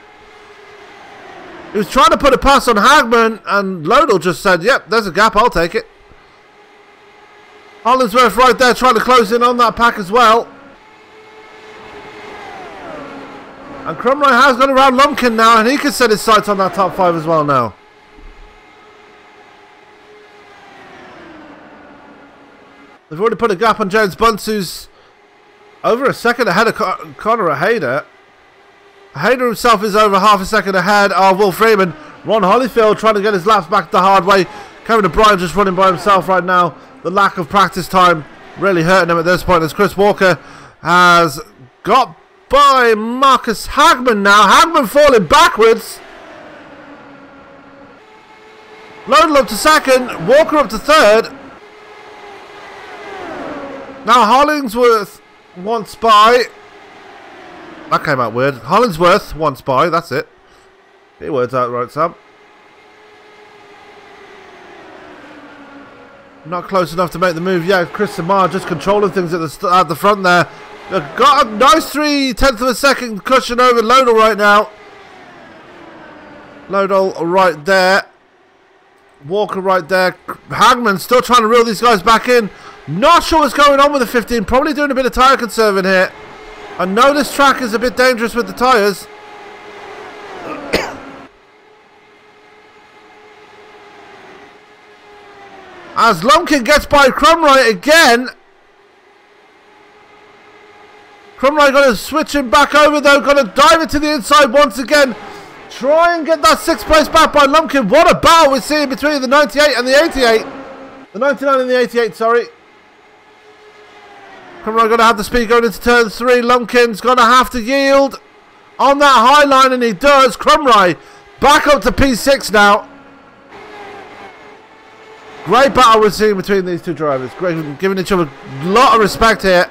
He was trying to put a pass on Hagman and Lodell just said, yep, there's a gap, I'll take it. Hollingsworth right there trying to close in on that pack as well. And Crumright has gone around Lumpkin now and he can set his sights on that top 5 as well now. They've already put a gap on James Bunce, who's over a second ahead of Connor Hayder. Hayder himself is over half a second ahead of Will Freeman. Ron Holyfield trying to get his laps back the hard way. Kevin O'Brien just running by himself right now. The lack of practice time really hurting him at this point as Chris Walker has got by Marcus Hagman now. Hagman falling backwards. Lodell up to 2nd. Walker up to 3rd. Now Hollingsworth wants by. That came out weird. Hollingsworth wants by. That's it. Get your words out right, Sam. Not close enough to make the move yet. Chris Samard just controlling things at the front there. Got a nice 3/10 of a second cushion over Lodell right now. Lodell right there. Walker right there. Hagman still trying to reel these guys back in. Not sure what's going on with the 15. Probably doing a bit of tyre conserving here. I know this track is a bit dangerous with the tyres. As Lumpkin gets by Crumright again. Crumright going to switch him back over though. Going to dive into the inside once again. Try and get that 6th place back by Lumpkin. What a battle we're seeing between the 98 and the 88. The 99 and the 88, sorry. Crumright going to have the speed going into turn 3. Lumpkin's going to have to yield on that high line and he does. Crumright back up to P6 now. Great battle we're seeing between these two drivers. Great, giving each other a lot of respect here.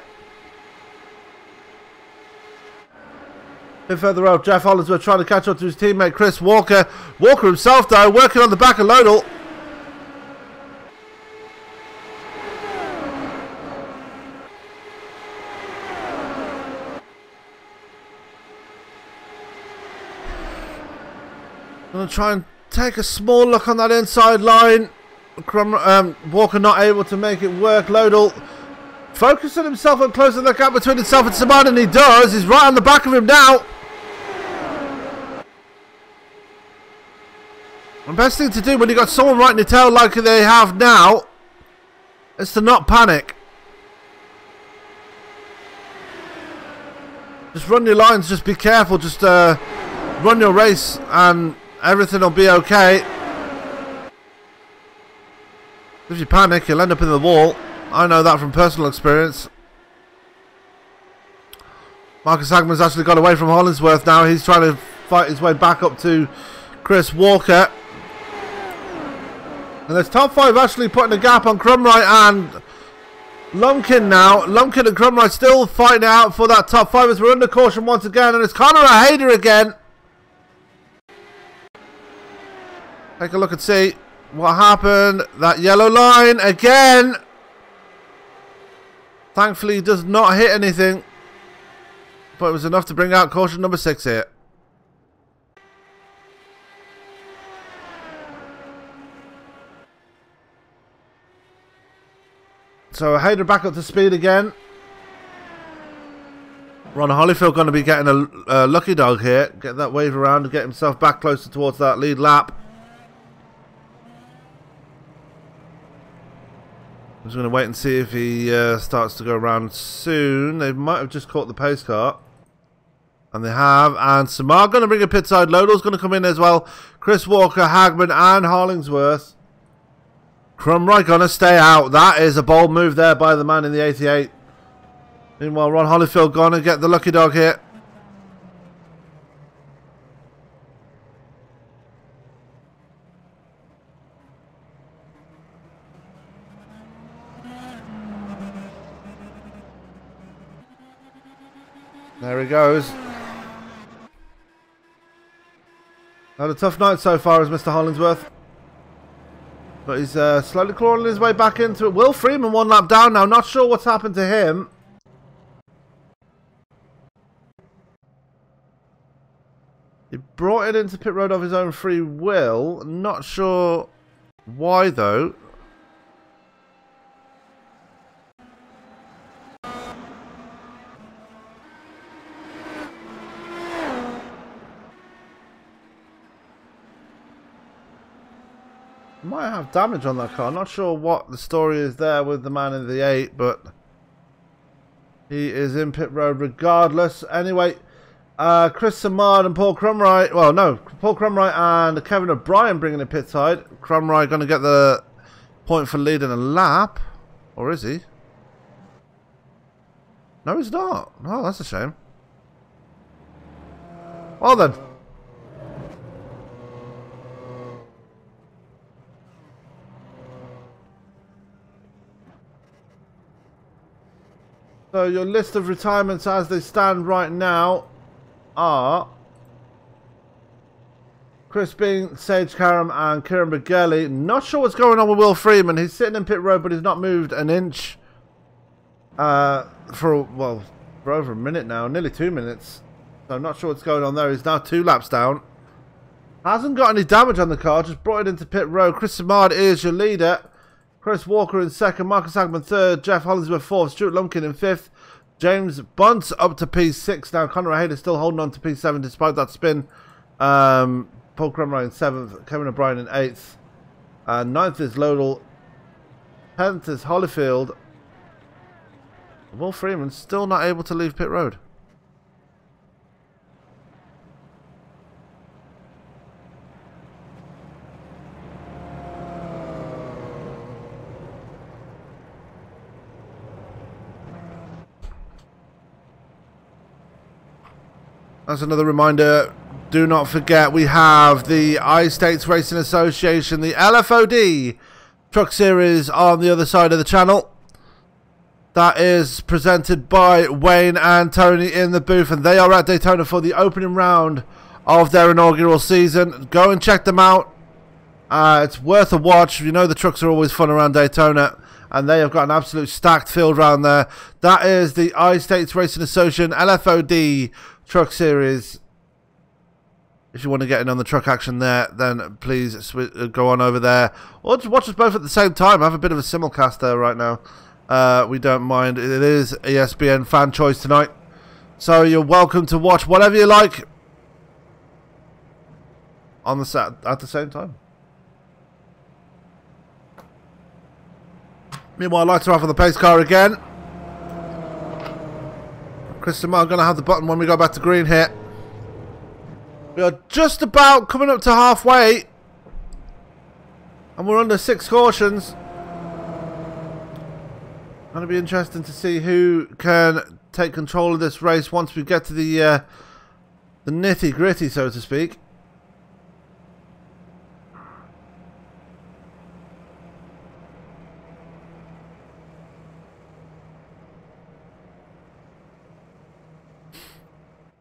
A bit further up, Jeff Hollingsworth trying to catch up to his teammate Chris Walker. Walker himself though, working on the back of Lodell. Gonna try and take a small look on that inside line. Walker not able to make it work. Lodell focusing himself on closing the gap between himself and Samard, and he does. He's right on the back of him now. The best thing to do when you got someone right in your tail like they have now is to not panic. Just run your lines, just be careful, just run your race and everything will be okay. If you panic, you'll end up in the wall. I know that from personal experience. Marcus Hagman's actually got away from Hollingsworth now. He's trying to fight his way back up to Chris Walker. And there's top 5 actually putting a gap on Crumright and Lumpkin now. Lumpkin and Crumright still fighting out for that top 5 as we're under caution once again. And it's Connor Hayder again. Take a look and see what happened. That yellow line again. Thankfully, he does not hit anything. But it was enough to bring out caution number 6 here. So Hayder back up to speed again. Ron Holyfield going to be getting a lucky dog here. Get that wave around and get himself back closer towards that lead lap. I'm just going to wait and see if he starts to go around soon. They might have just caught the pace car. And they have. And Samar going to bring a pit side. Lodell's going to come in as well. Chris Walker, Hagman and Hollingsworth. Crumright going to stay out. That is a bold move there by the man in the 88. Meanwhile, Ron Holyfield going to get the lucky dog here. There he goes. Had a tough night so far as Mr. Hollingsworth. But he's slowly clawing his way back into it. Will Freeman 1 lap down now. Not sure what's happened to him. He brought it into pit road of his own free will. Not sure why though. Might have damage on that car. Not sure what the story is there with the man in the 8, but he is in pit road regardless. Anyway, Chris Samard and Paul Crumright. Well, no, Paul Crumright and Kevin O'Brien bringing the pit side. Crumright going to get the point for leading a lap, or is he? No, he's not. Oh, that's a shame. Well then. So your list of retirements as they stand right now are Chris Bean, Sage Karam and Kieran Bergelli. Not sure what's going on with Will Freeman. He's sitting in pit road but he's not moved an inch for over a minute now, nearly 2 minutes. So I'm not sure what's going on there. He's now 2 laps down. Hasn't got any damage on the car, just brought it into pit road. Chris Samard is your leader. Chris Walker in 2nd, Marcus Hagman 3rd, Jeff Hollingsworth 4th, Stuart Lumpkin in 5th, James Bunce up to P6 now. Conor Hayder still holding on to P7 despite that spin. Paul Crumright in 7th, Kevin O'Brien in 8th, 9th is Lodell, 10th is Holyfield. Will Freeman still not able to leave pit road. That's another reminder. Do not forget we have the I-States Racing Association, the LFOD Truck Series on the other side of the channel. That is presented by Wayne and Tony in the booth, and they are at Daytona for the opening round of their inaugural season. Go and check them out. It's worth a watch. You know the trucks are always fun around Daytona, and they have got an absolute stacked field round there. That is the I-States Racing Association LFOD Truck Series. If you want to get in on the truck action there, then please go on over there. Or just watch us both at the same time. I have a bit of a simulcast there right now. We don't mind. It is ESBN fan choice tonight. So you're welcome to watch whatever you like on the at the same time. Meanwhile, I'd like to offer the pace car again. Chris Samar going to have the button when we go back to green here. We are just about coming up to halfway. And we're under 6 cautions. Going to be interesting to see who can take control of this race once we get to the nitty gritty, so to speak.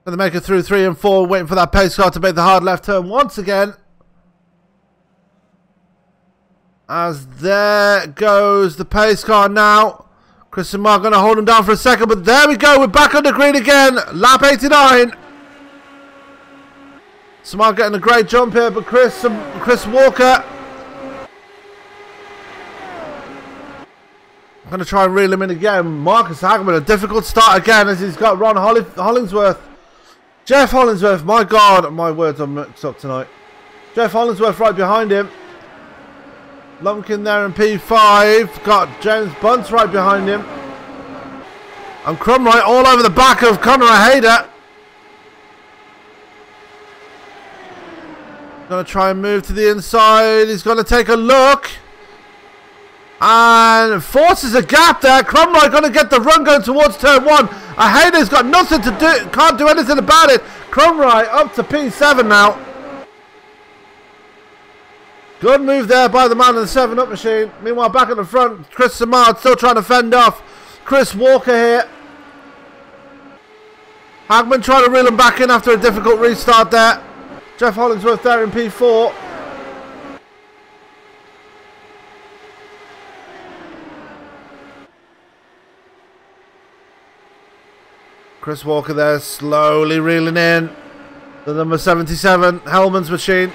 And they make it through 3 and 4, waiting for that pace car to make the hard left turn once again. As there goes the pace car now. Chris and Mark going to hold him down for a second, but there we go. We're back on the green again. Lap 89. Samar getting a great jump here, but Chris Walker. I'm going to try and reel him in again. Marcus Hagman, a difficult start again as he's got Ron Hollingsworth. Jeff Hollingsworth, my God, my words are mixed up tonight. Jeff Hollingsworth right behind him. Lumpkin there in P5. Got James Bunce right behind him. And Crumright all over the back of Conor Hayder. Going to try and move to the inside. He's going to take a look. And forces a gap there. Crumright going to get the run going towards turn 1. Hayder's got nothing to do. Can't do anything about it. Crumright up to P7 now. Good move there by the man in the 7-up machine. Meanwhile, back at the front, Chris Samard still trying to fend off Chris Walker here. Hagman trying to reel him back in after a difficult restart there. Jeff Hollingsworth there in P4. Chris Walker there slowly reeling in. The number 77, Hellman's machine.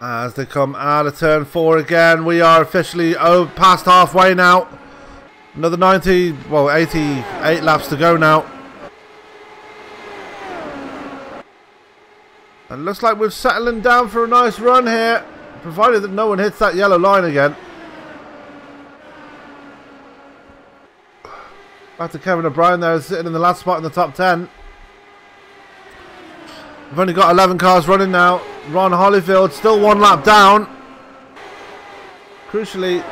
As they come out of turn 4 again, we are officially past halfway now. Another 88 laps to go now. And looks like we're settling down for a nice run here, provided that no one hits that yellow line again. Back to Kevin O'Brien there, sitting in the last spot in the top 10. We've only got 11 cars running now. Ron Holyfield still 1 lap down. Crucially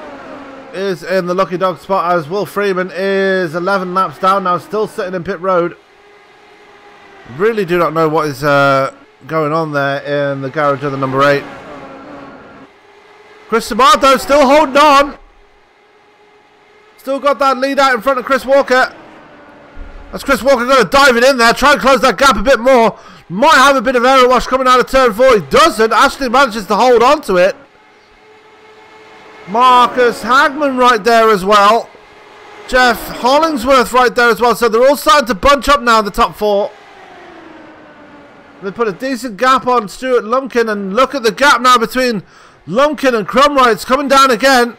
is in the lucky dog spot, as Will Freeman is 11 laps down now, still sitting in pit road. Really do not know what is going on there in the garage of the number 8. Chris Samato still holding on. Still got that lead out in front of Chris Walker. That's Chris Walker going to dive it in there, try and close that gap a bit more. Might have a bit of error wash coming out of turn 4. He doesn't. Ashley manages to hold on to it. Marcus Hagman right there as well. Jeff Hollingsworth right there as well. So they're all starting to bunch up now in the top 4. They put a decent gap on Stuart Lumpkin, and look at the gap now between Lumpkin and Crumright. It's coming down again.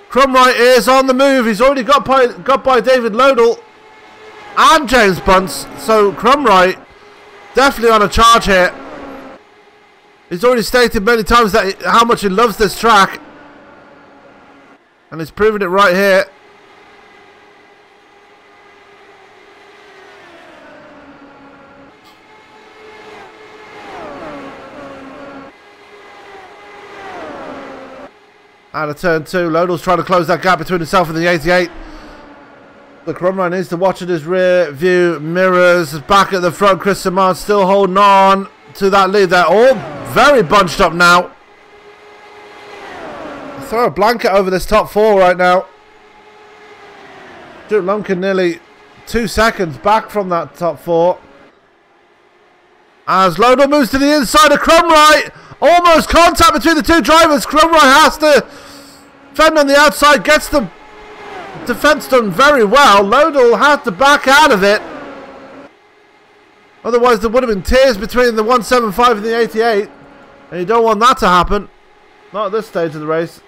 Crumright is on the move. He's already got by David Lodell and James Bunce. So Crumright definitely on a charge here. He's already stated many times that how much he loves this track, and he's proving it right here. Out of turn 2, Lodell's trying to close that gap between himself and the 88. The Crumright needs to watch at his rear view mirrors. Back at the front, Chris Samard still holding on to that lead. They're all very bunched up now. Throw a blanket over this top 4 right now. Stuart Lumpkin nearly 2 seconds back from that top 4. As Lodell moves to the inside of Crumright. Almost contact between the 2 drivers. Crumright has to fend on the outside. Gets the defense done very well. Lodell had to back out of it. Otherwise there would have been tears between the 175 and the 88. And you don't want that to happen. Not at this stage of the race.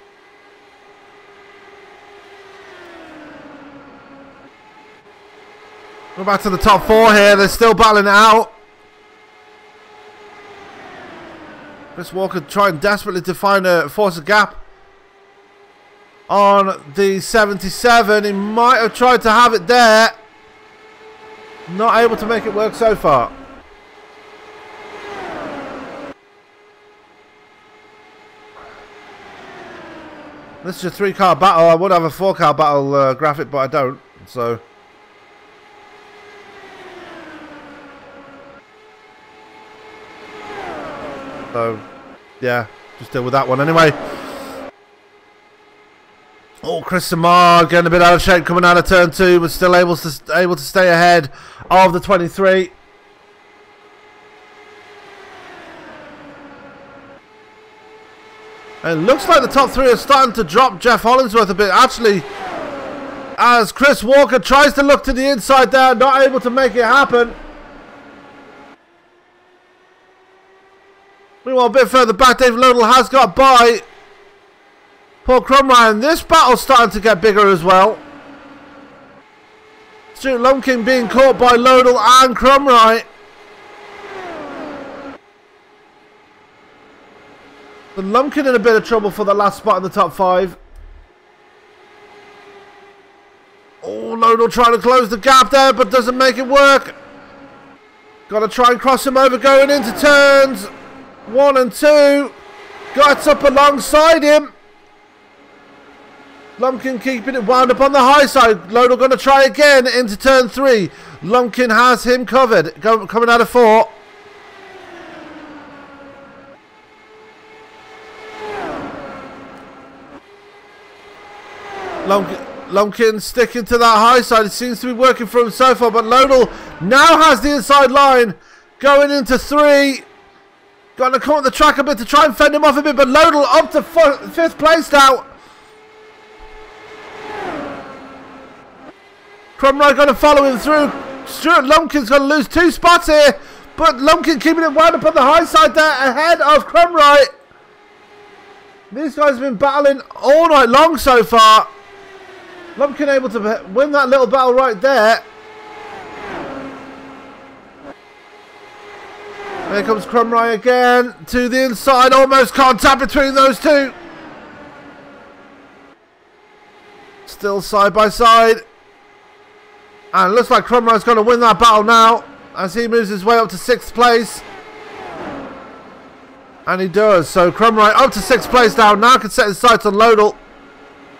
Go back to the top 4 here. They're still battling it out. Chris Walker trying desperately to force a gap on the 77. He might have tried to have it there. Not able to make it work so far. This is a 3-car battle. I would have a 4-car battle graphic, but I don't. So Yeah, just deal with that one anyway. Oh, Chris Samard getting a bit out of shape coming out of turn 2, but still able to stay ahead of the 23. And it looks like the top 3 are starting to drop Jeff Hollingsworth a bit. Actually, as Chris Walker tries to look to the inside there, not able to make it happen. Meanwhile, a bit further back, David Lodell has got by Paul Crumrye, and this battle's starting to get bigger as well. Stuart Lumpkin being caught by Lodell and Crumrye. But Lumpkin in a bit of trouble for the last spot in the top 5. Oh, Lodell trying to close the gap there, but doesn't make it work. Got to try and cross him over going into turns 1 and 2. Gets up alongside him. Lumpkin keeping it wound up on the high side. Lodell going to try again into turn 3. Lumpkin has him covered. Coming out of 4. Lumpkin sticking to that high side. It seems to be working for him so far, but Lodell now has the inside line. Going into 3. Got to come up the track a bit to try and fend him off a bit, but Lodell up to 5th place now. Crumrye going to follow him through. Stuart Lumpkin's going to lose 2 spots here, but Lumpkin keeping it wound up on the high side there ahead of Crumrye. These guys have been battling all night long so far. Lumpkin able to win that little battle right there. There comes Crumrye again to the inside. Almost contact between those two. Still side by side. And it looks like Crumrye's going to win that battle now as he moves his way up to 6th place. And he does. So Crumrye up to 6th place now. Now can set his sights on Lodell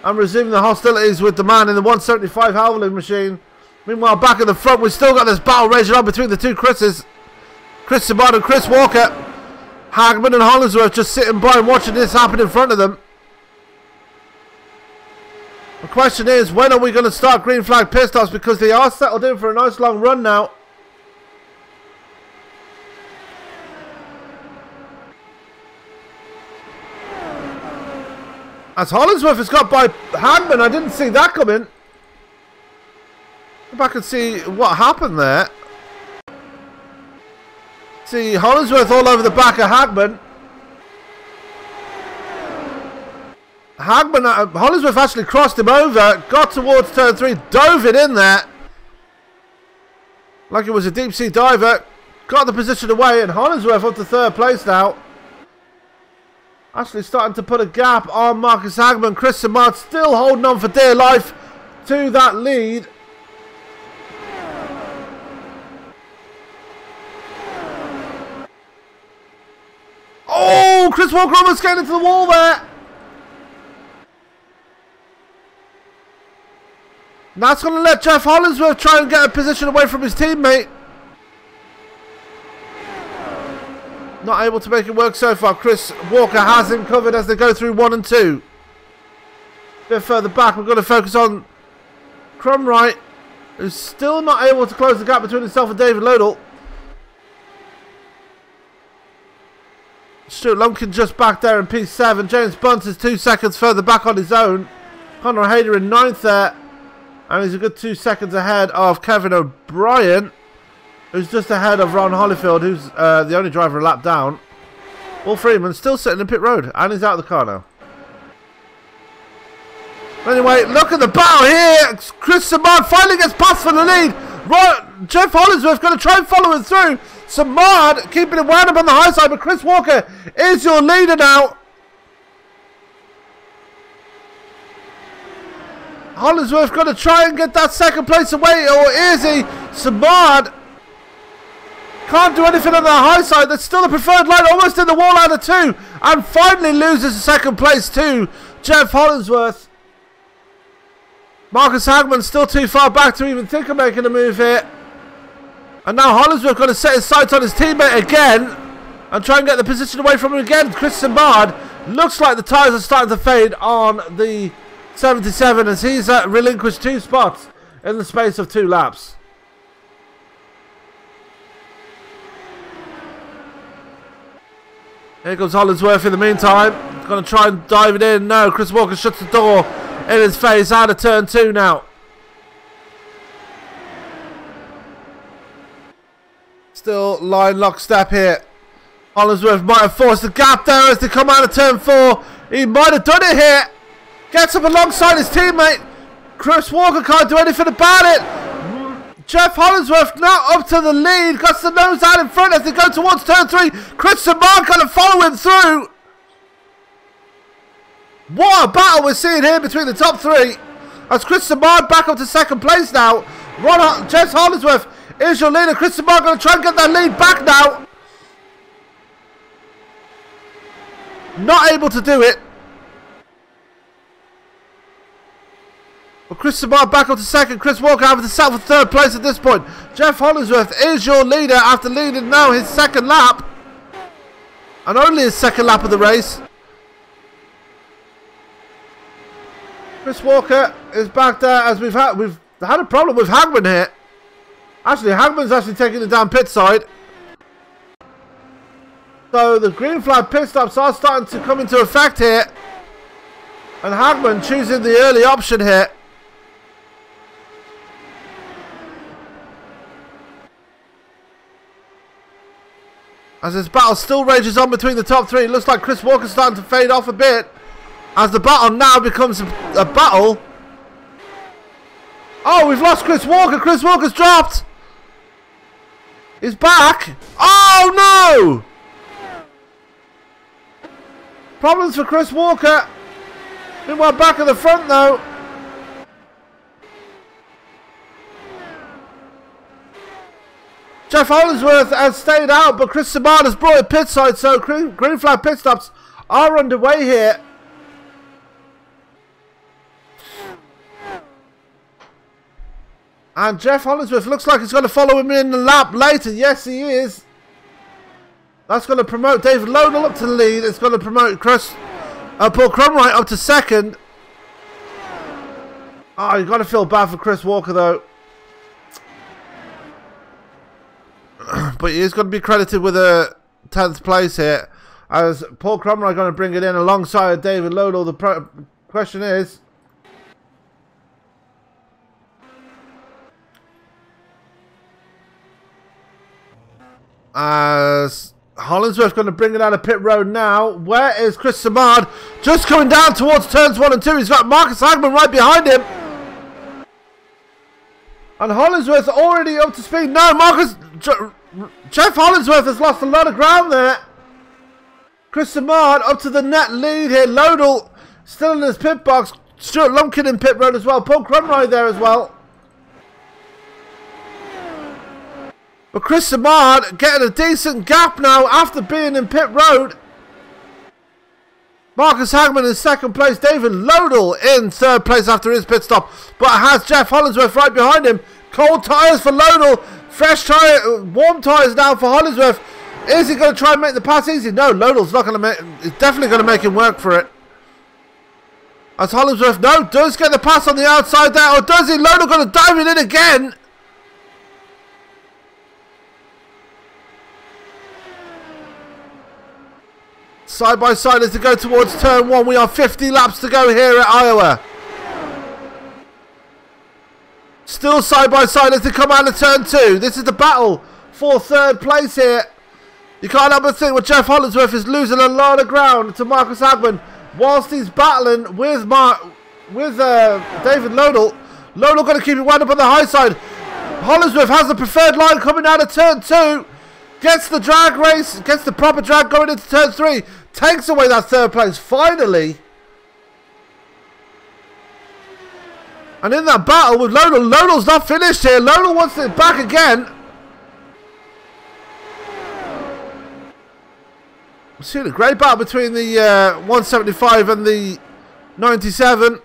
and resume the hostilities with the man in the 175 Howling machine. Meanwhile, back at the front, we've still got this battle raging on between the two Chris's. Chris Samard and Chris Walker. Hagman and Hollingsworth just sitting by and watching this happen in front of them. The question is, when are we going to start green flag pit stops? Because they are settled in for a nice long run now. As Hollingsworth has got by Hagman, I didn't see that coming. Go back and see what happened there. See Hollingsworth all over the back of Hagman. Hollingsworth actually crossed him over, got towards turn 3, dove it in there like it was a deep sea diver, got the position away, and Hollingsworth up to 3rd place now. Actually starting to put a gap on Marcus Hagman. Chris Samard still holding on for dear life to that lead. Oh, Chris Walker almost getting into the wall there. That's going to let Jeff Hollingsworth try and get a position away from his teammate. Not able to make it work so far. Chris Walker has him covered as they go through 1 and 2. A bit further back, we're going to focus on Crumrye, who's still not able to close the gap between himself and David Lodell. Stuart Lumpkin just back there in P7. James Bunt is 2 seconds further back on his own. Conor Hayder in 9th there. And he's a good 2 seconds ahead of Kevin O'Brien, who's just ahead of Ron Holyfield, who's the only driver a lap down. Will Freeman still sitting in pit road, and he's out of the car now. Anyway, look at the battle here. Chris Samard finally gets past for the lead. Jeff Hollingsworth going to try and follow him through. Samard keeping it wound up on the high side, but Chris Walker is your leader now. Hollingsworth going to try and get that 2nd place away, or is he? Samard can't do anything on the high side. That's still the preferred line, almost in the wall out of 2, and finally loses the 2nd place to Jeff Hollingsworth. Marcus Hagman still too far back to even think of making a move here. And now Hollingsworth going to set his sights on his teammate again, and try and get the position away from him again. Chris Simard, looks like the tyres are starting to fade on the 77 as he's relinquished 2 spots in the space of 2 laps. Here comes Hollingsworth in the meantime. Going to try and dive it in. No, Chris Walker shuts the door in his face out of turn 2 now. Still line lockstep here. Hollingsworth might have forced the gap there as they come out of turn 4. He might have done it here. Gets up alongside his teammate. Chris Walker can't do anything about it. Jeff Hollingsworth now up to the lead. Got the nose out in front as they go towards turn 3. Chris Simard going to follow him through. What a battle we're seeing here between the top 3. As Chris Simard back up to 2nd place now. Jeff Hollingsworth is your leader. Chris Simard going to try and get that lead back now. Not able to do it. But Chris Simard back up to 2nd. Chris Walker having to settle for 3rd place at this point. Jeff Hollingsworth is your leader after leading now his 2nd lap. And only his 2nd lap of the race. Chris Walker is back there as we've had a problem with Hagman here. Actually, Hagman's actually taking the down pit side. So the green flag pit stops are starting to come into effect here. And Hagman choosing the early option here. As this battle still rages on between the top 3. It looks like Chris Walker's starting to fade off a bit. As the battle now becomes a battle. Oh, we've lost Chris Walker. Chris Walker's dropped. He's back. Oh, no! Problems for Chris Walker. Meanwhile, back at the front, though. Jeff Hollingsworth has stayed out, but Chris Simard has brought it pit side, so green flag pit stops are underway here. And Jeff Hollingsworth looks like he's going to follow him in the lap later. Yes, he is. That's going to promote David Lodell up to the lead. It's going to promote Paul Crumright up to 2nd. Oh, you've got to feel bad for Chris Walker, though. But he is going to be credited with a 10th place here. As Paul Crumright going to bring it in alongside David Lodell. The question is... as Hollingsworth going to bring it out of pit road now. Where is Chris Simard? Just coming down towards turns 1 and 2. He's got Marcus Hagman right behind him. And Hollingsworth already up to speed. No, Jeff Hollingsworth has lost a lot of ground there. Chris Simard up to the net lead here. Lodell still in his pit box. Stuart Lumpkin in pit road as well. Paul Crumright there as well. But Chris Simard getting a decent gap now after being in pit road. Marcus Hagman in 2nd place. David Lodell in 3rd place after his pit stop. But it has Jeff Hollingsworth right behind him. Cold tyres for Lodell. Fresh warm tyres now for Hollingsworth. Is he going to try and make the pass easy? No, Lodell's not going to make. He's definitely going to make him work for it. As Hollingsworth, does get the pass on the outside there. Or does he? Lodell going to dive it in again. Side by side as they go towards turn 1. We are 50 laps to go here at Iowa. Still side by side as they come out of turn 2. This is the battle for 3rd place here. You can't help but think what Jeff Hollingsworth is losing a lot of ground to Marcus Hagman whilst he's battling with David Lodell. Lodell going to keep it wound up on the high side. Hollingsworth has the preferred line coming out of turn 2. Gets the drag race, gets the proper drag going into turn 3. Takes away that 3rd place, finally. And in that battle with Lodell, Lodell's not finished here. Lodell wants it back again. I'm seeing a great battle between the 175 and the 97.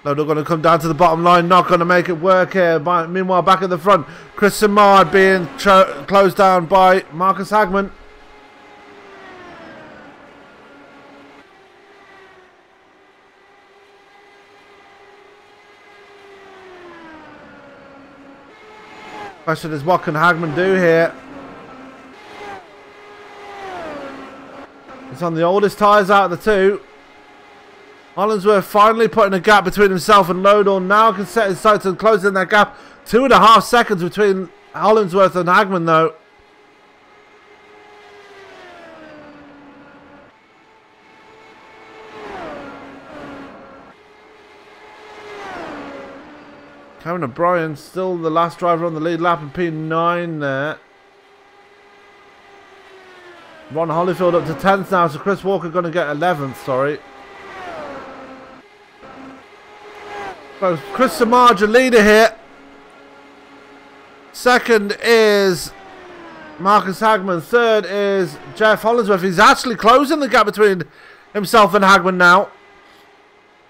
Lodell going to come down to the bottom line, not going to make it work here. Meanwhile, back at the front, Chris Simard being closed down by Marcus Hagman. Question is, what can Hagman do here? He's on the oldest tyres out of the two. Hollingsworth finally putting a gap between himself and Lodell. Now can set his sights on closing that gap. 2.5 seconds between Hollingsworth and Hagman though. Kevin O'Brien still the last driver on the lead lap in P9 there. Ron Holyfield up to 10th now, so Chris Walker going to get 11th, sorry. So Chris Simard, your leader here. Second is Marcus Hagman. Third is Jeff Hollingsworth. He's actually closing the gap between himself and Hagman now.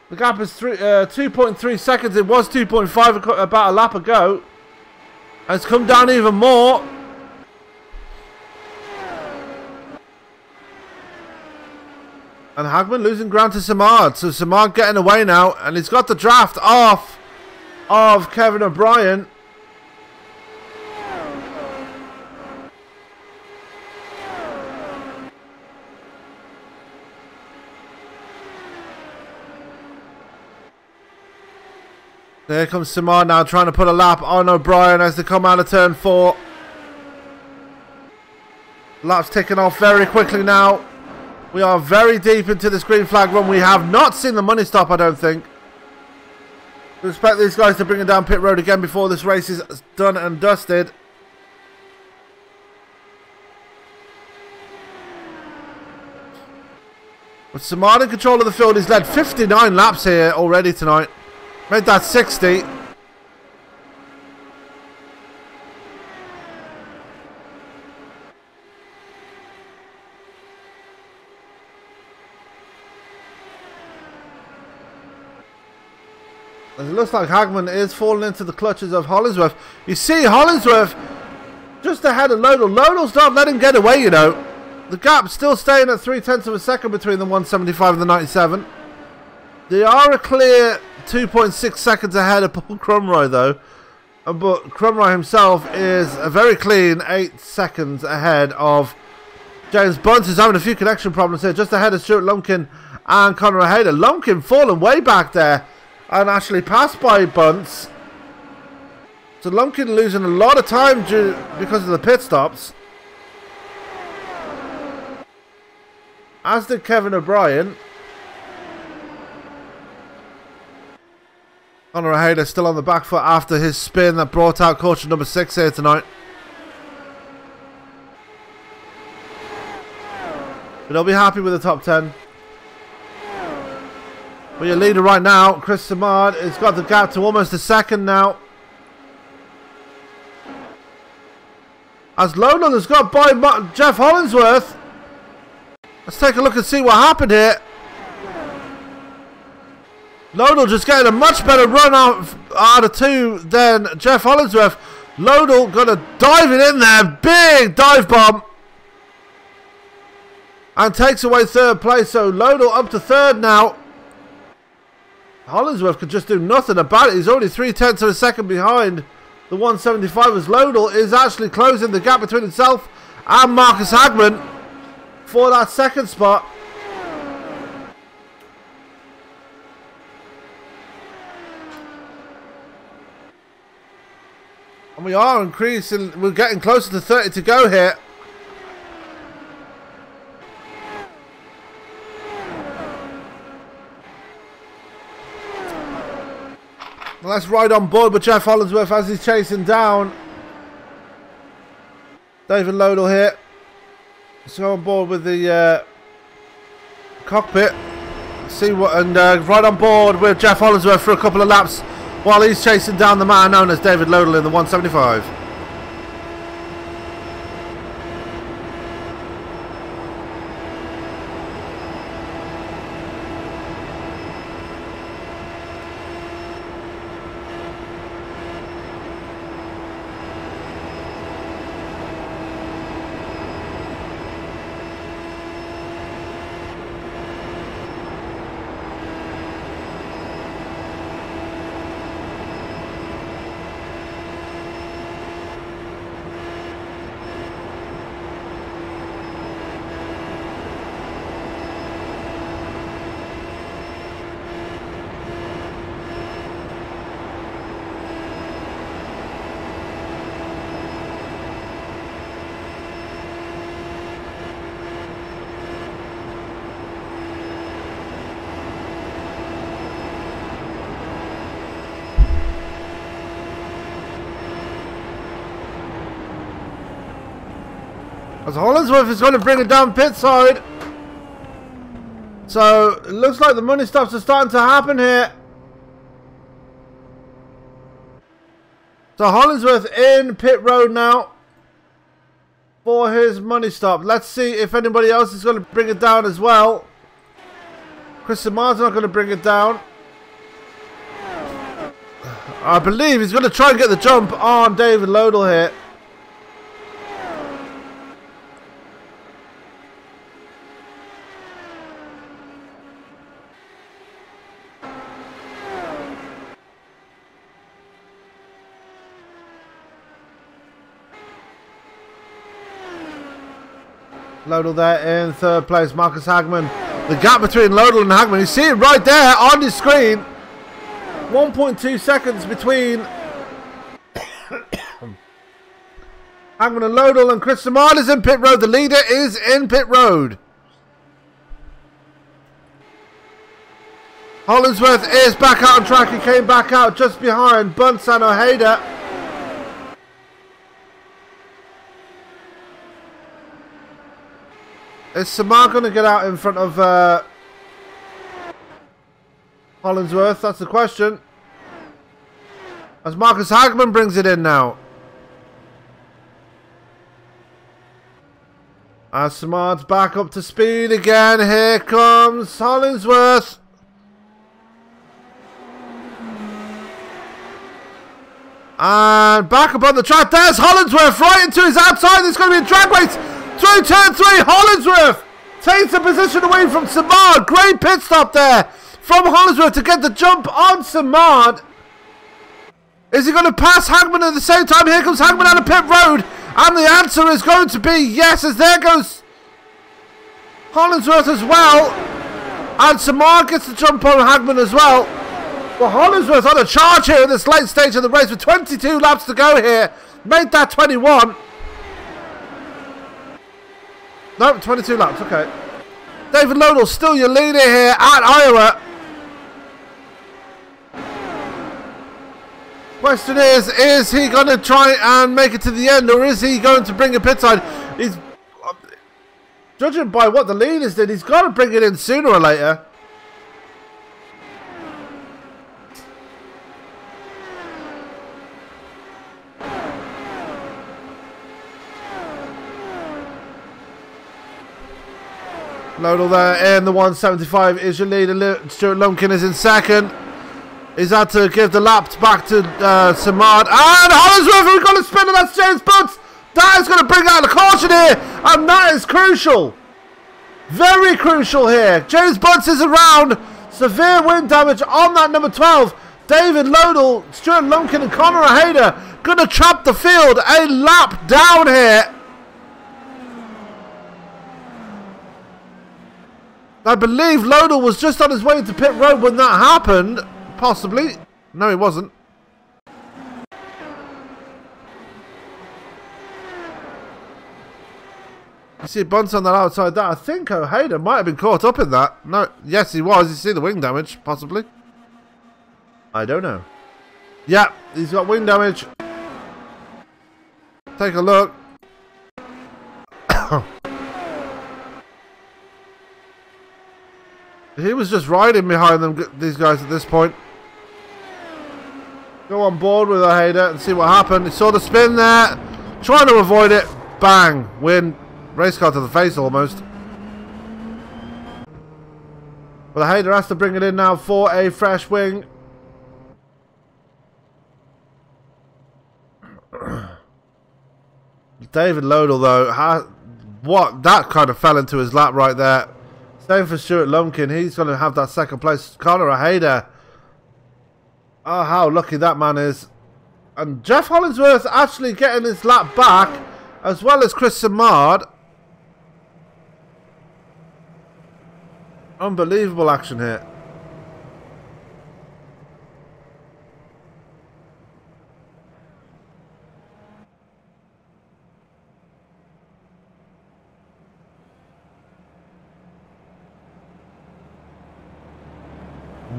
The gap is 2.3 seconds. It was 2.5 about a lap ago. And it's come down even more. And Hagman losing ground to Simard. So Simard getting away now. And he's got the draft off of Kevin O'Brien. There comes Simard now trying to put a lap on O'Brien as they come out of turn 4. Lap's ticking off very quickly now. We are very deep into this green flag run. We have not seen the money stop, I don't think. We expect these guys to bring it down pit road again before this race is done and dusted. With Simard in control of the field, he's led 59 laps here already tonight. Made that 60. It looks like Hagman is falling into the clutches of Hollingsworth. You see Hollingsworth just ahead of Lodell. Lodell's not letting him get away, you know. The gap still staying at 0.3 of a second between the 175 and the 97. They are a clear 2.6 seconds ahead of Paul Crumroy though. But Crumroy himself is a very clean 8 seconds ahead of James Bunce, who's having a few connection problems here. Just ahead of Stuart Lumpkin and Conor O'Hader. Lumpkin falling way back there and actually passed by Bunce. So Lumpkin losing a lot of time because of the pit stops. As did Kevin O'Brien. Conor O'Hader still on the back foot after his spin that brought out caution number 6 here tonight. But they'll be happy with the top 10. But your leader right now, Chris Simard, has got the gap to almost a second now. As Lodell has got by Jeff Hollingsworth. Let's take a look and see what happened here. Lodell just getting a much better run out of 2 than Jeff Hollingsworth. Lodell gonna dive it in there. Big dive bomb. And takes away 3rd place. So Lodell up to 3rd now. Hollingsworth could just do nothing about it. He's only 0.3 of a second behind the 175 as Lodell is actually closing the gap between himself and Marcus Hagman for that 2nd spot. And we are increasing, we're getting closer to 30 to go here. Well, let's ride on board with Jeff Hollingsworth as he's chasing down David Lodell here. Let's go on board with the cockpit. See what, and ride on board with Jeff Hollingsworth for a couple of laps while he's chasing down the man known as David Lodell in the 175. As Hollinsworth is going to bring it down pit side. So it looks like the money stops are starting to happen here. So Hollinsworth in pit road now for his money stop. Let's see if anybody else is going to bring it down as well. Chris Samar's not going to bring it down. I believe he's going to try and get the jump on David Lodell here. Lodell there in third place. Marcus Hagman. The gap between Lodell and Hagman. You see it right there on your screen. 1.2 seconds between Hagman and Lodell, and Chris Samard is in pit road. The leader is in pit road. Hollinsworth is back out on track. He came back out just behind Bunce and Ojeda. Is Samar going to get out in front of Hollinsworth? That's the question. As Marcus Hagman brings it in now. As Samar's back up to speed again. Here comes Hollinsworth. And back up on the track. There's Hollinsworth right into his outside. There's going to be a drag race. Through turn 3, Hollinsworth takes the position away from Samard. Great pit stop there from Hollinsworth to get the jump on Samard. Is he going to pass Hagman at the same time? Here comes Hagman out of pit road. And the answer is going to be yes, as there goes Hollinsworth as well. And Samard gets the jump on Hagman as well. Well, Hollinsworth on a charge here in this late stage of the race with 22 laps to go here. Made that 21. No, 22 laps, okay. David Lodell still your leader here at Iowa. Question is he going to try and make it to the end, or is he going to bring a pit side? He's judging by what the leaders did, he's got to bring it in sooner or later. Lodell there in the 175 is your leader. Stuart Lumpkin is in second. He's had to give the laps back to Samard. And Hollinsworth, we've got a spinner. That's James Bunce. That is going to bring out the caution here. And that is crucial. Very crucial here. James Bunce is around. Severe wind damage on that number 12. David Lodell, Stuart Lumpkin and Connor Ojeda going to trap the field a lap down here. I believe Lodell was just on his way to pit road when that happened. Possibly. No, he wasn't. You see Bunce on that outside there. I think Ojeda might have been caught up in that. No, yes, he was. You see the wing damage, possibly. I don't know. Yeah, he's got wing damage. Take a look. He was just riding behind them, these guys at this point. Go on board with Ojeda and see what happened. He saw the spin there, trying to avoid it. Bang! Win. Race car to the face almost. But Ojeda has to bring it in now for a fresh wing. David Lodell, though, that kind of fell into his lap right there. Same for Stuart Lumpkin. He's going to have that second place. Connor Ojeda. Oh, how lucky that man is. And Jeff Hollinsworth actually getting his lap back, as well as Chris Samard. Unbelievable action here.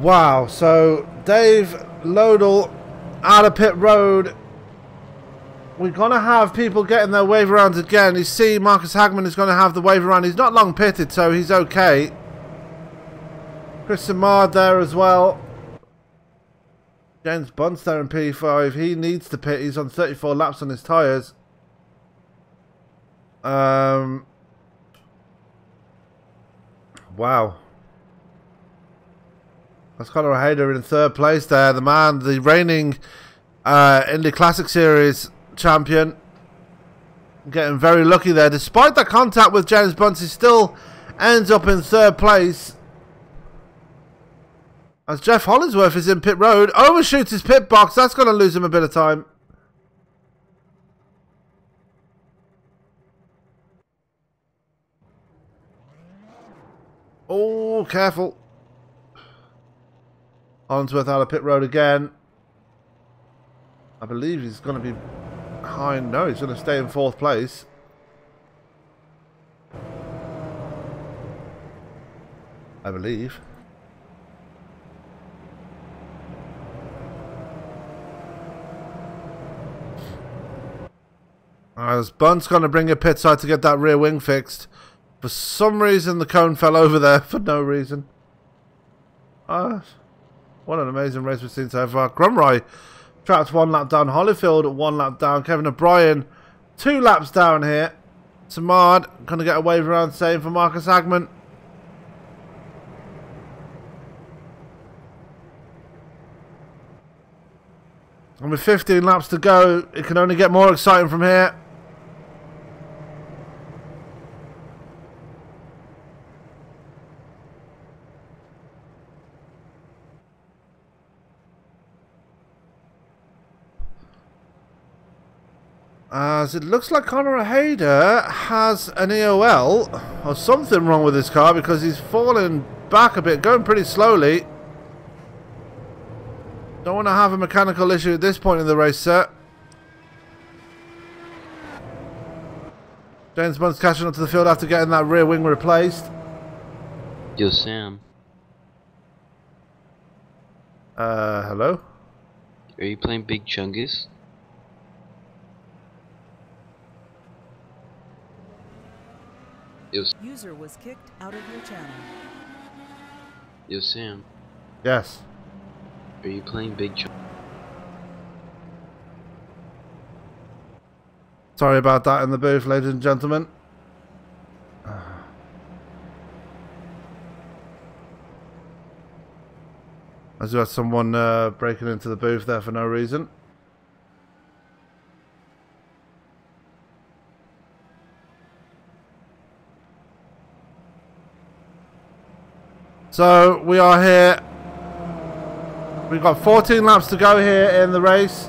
Wow, so Dave Lodell out of pit road we're going to have people getting their wave arounds again. You see Marcus Hagman is going to have the wave around. He's not long pitted, so he's okay. Chris Samard there as well. James Bunt's there in P5. He needs to pit. He's on 34 laps on his tyres. Wow. That's Conor Hayder in third place there. The man, the reigning Indy Classic Series champion. Getting very lucky there. Despite that contact with James Bunt, he still ends up in third place. As Jeff Hollingsworth is in pit road. Overshoots his pit box. That's going to lose him a bit of time. Oh, careful. Hollingsworth out of pit road again. I believe he's going to be behind. No, he's going to stay in fourth place. I believe. As Bunt's going to bring a pit side to get that rear wing fixed. For some reason, the cone fell over there for no reason. What an amazing race we've seen so far. Grumroy trapped 1 lap down. Holyfield 1 lap down. Kevin O'Brien 2 laps down here. Samard going to get a wave around, same for Marcus Hagman. And with 15 laps to go, it can only get more exciting from here. As it looks like Conor Hayder has an EOL or something wrong with his car, because he's falling back a bit, going pretty slowly. Don't want to have a mechanical issue at this point in the race, sir. James Bunt's catching up to the field after getting that rear wing replaced. Yo, Sam. Hello? Are you playing Big Chungus? User was kicked out of your channel. Yo, Sam. Yes. Are you playing Big Chungus? Sorry about that in the booth, ladies and gentlemen. As we had someone breaking into the booth there for no reason. So we are here. We've got 14 laps to go here in the race.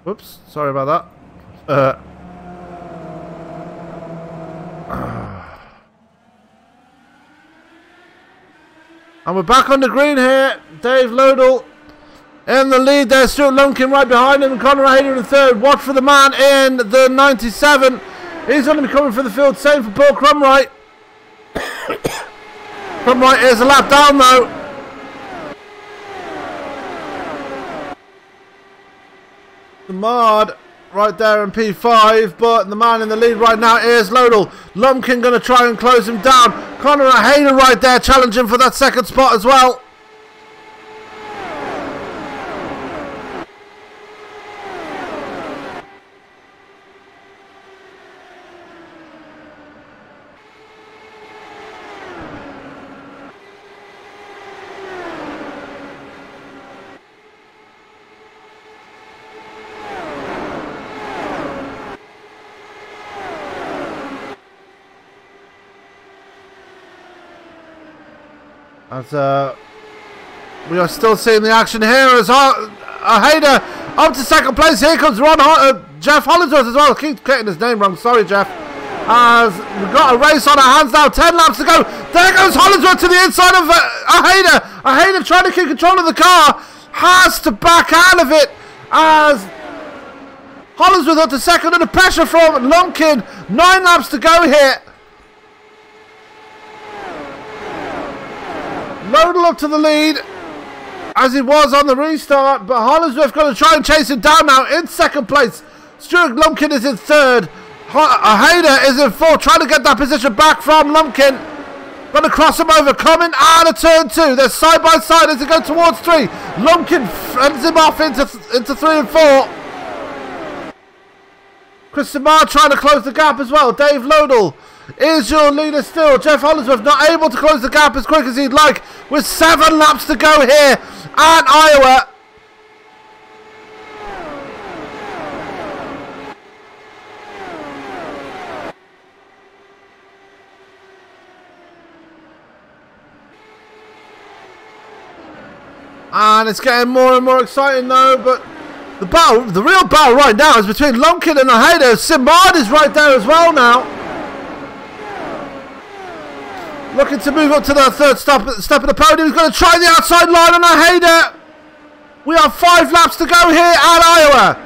Whoops, sorry about that. And we're back on the green here. Dave Lodell in the lead there. Stuart Lumpkin right behind him. Conor Hayder in third. Watch for the man in the 97. He's going to be coming for the field. Same for Paul Crumright. Crumright is a lap down though. The Mard right there in P5, but the man in the lead right now is Lodell. Lumpkin going to try and close him down. Conor Hayder right there challenging for that second spot as well. As we are still seeing the action here as Hayder up to second place. Here comes Jeff Hollingsworth as well. I keep getting his name wrong. Sorry, Jeff. As we've got a race on our hands now. 10 laps to go. There goes Hollingsworth to the inside of Hayder. Hayder trying to keep control of the car. Has to back out of it as Hollingsworth up to second under pressure from Lumpkin. 9 laps to go here. Lodell up to the lead. as he was on the restart, but Hollingsworth going to try and chase him down now in second place. Stuart Lumpkin is in third. Hayder is in fourth, trying to get that position back from Lumpkin. Going to cross him over, coming out of turn 2. They're side by side as they go towards 3. Lumpkin fends him off into 3 and 4. Chris Samar trying to close the gap as well. Dave Lodell is your leader still. Jeff Hollingsworth not able to close the gap as quick as he'd like, with 7 laps to go here at Iowa. And it's getting more and more exciting though, but the real battle right now is between Lumpkin and Hayder. Simard is right there as well now. Looking to move up to the third step of the podium. He's going to try the outside line on Hayder. We have 5 laps to go here at Iowa.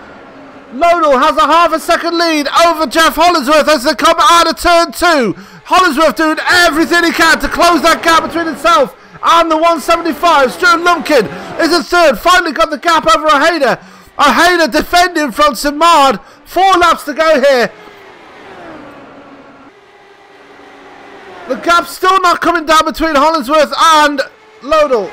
Lodell has a half a second lead over Jeff Hollingsworth as they come out of turn 2. Hollingsworth doing everything he can to close that gap between himself and the 175. Stuart Lumpkin is in third. Finally got the gap over Hayder. Hayder defending from Simard. 4 laps to go here. The gap's still not coming down between Hollingsworth and Lodell.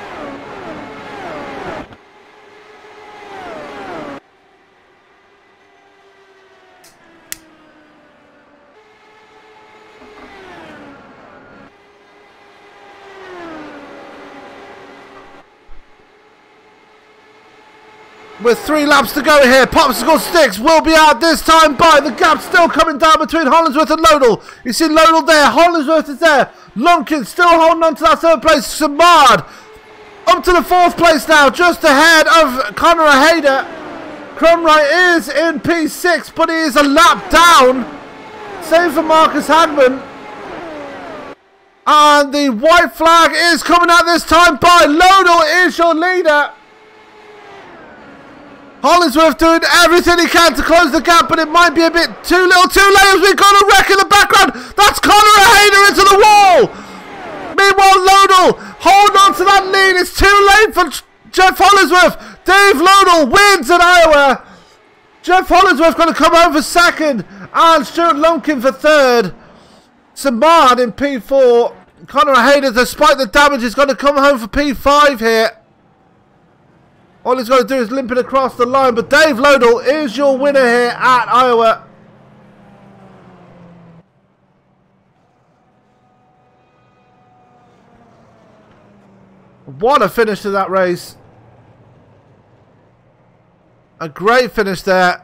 With 3 laps to go here, Popsicle Sticks will be out this time by. The gap still coming down between Hollingsworth and Lodell. You see Lodell there, Hollingsworth is there. Lumpkin still holding on to that 3rd place. Samard up to the 4th place now, just ahead of Conor Hayder. Crumwright is in P6, but he is a lap down. Same for Marcus Hagman. And the white flag is coming out this time by. Lodell is your leader. Hollingsworth doing everything he can to close the gap, but it might be a bit too little too late as we've got a wreck in the background. That's Conor Hayder into the wall. Meanwhile, Lodell hold on to that lead. It's too late for Jeff Hollingsworth. Dave Lodell wins at Iowa. Jeff Hollingsworth going to come home for 2nd, and Stuart Lumpkin for 3rd. Samard in P4. Conor Hayder, despite the damage, is going to come home for P5 here. All he's got to do is limp it across the line, but Dave Lodell is your winner here at Iowa. What a finish to that race. A great finish there.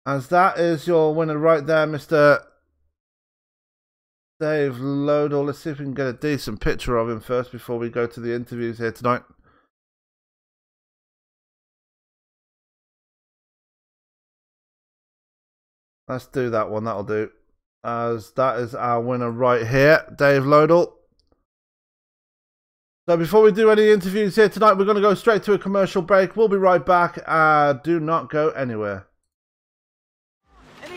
As that is your winner right there, Mr. Dave Lodell. Let's see if we can get a decent picture of him first before we go to the interviews here tonight. Let's do that one, that'll do. As that is our winner right here, Dave Lodell. So before we do any interviews here tonight, we're going to go straight to a commercial break. We'll be right back. Do not go anywhere.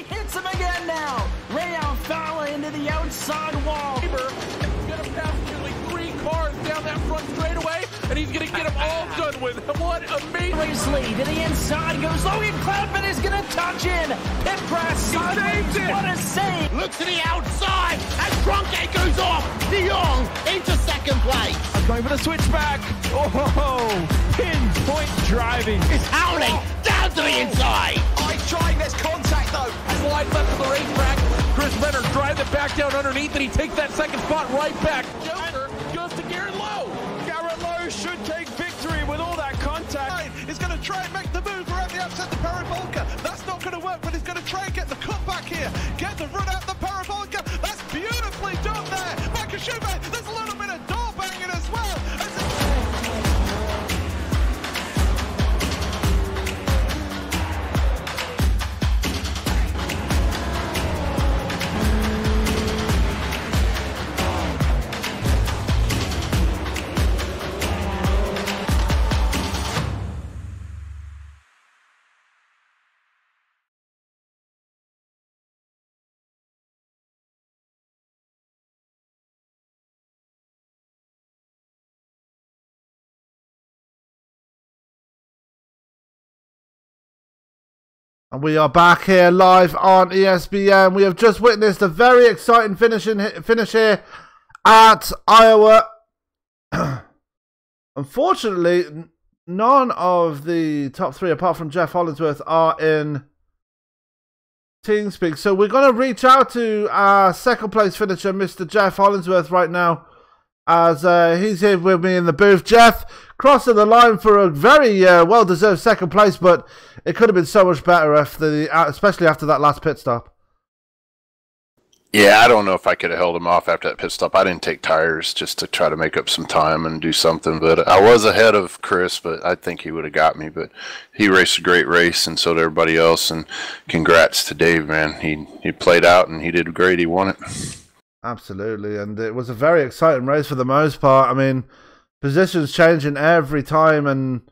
Hits him again now. Rayon Fowler into the outside wall. He's going to pass nearly 3 cars down that front straightaway, and he's going to get them all done with. What amazing. Race lead to the inside goes Logan Cloudman is going to touch in. Pit press. Saved it. What a save. Look to the outside as Cronkite goes off. De Jong into 2nd place. Going for the switchback. Oh, pinpoint driving. It's howling down to the inside. Trying, there's contact though. Slide left of the racetrack. Chris Benner drives it back down underneath, and he takes that 2nd spot right back. Joker goes to Garrett Lowe. Garrett Lowe should take victory with all that contact. He's going to try and make the move around the outside the parabolica. That's not going to work, but he's going to try and get the cut back here. Get the run out the parabolica. That's beautifully done there. Michael Schubert, there's a little bit of door banging as well. And we are back here live on ESBN. We have just witnessed a very exciting finish here at Iowa. Unfortunately, none of the top three, apart from Jeff Hollingsworth, are in TeamSpeak. So we're going to reach out to our second place finisher, Mr. Jeff Hollingsworth, right now, as he's here with me in the booth. Jeff, crossing the line for a very well-deserved second place, but it could have been so much better especially after that last pit stop. Yeah, I don't know if I could have held him off after that pit stop. I didn't take tires just to try to make up some time and do something. But I was ahead of Chris, but I think he would have got me. But he raced a great race, and so did everybody else. And congrats to Dave, man. He played out, and he did great. He won it. Absolutely, and it was a very exciting race for the most part. I mean, positions changing every time, and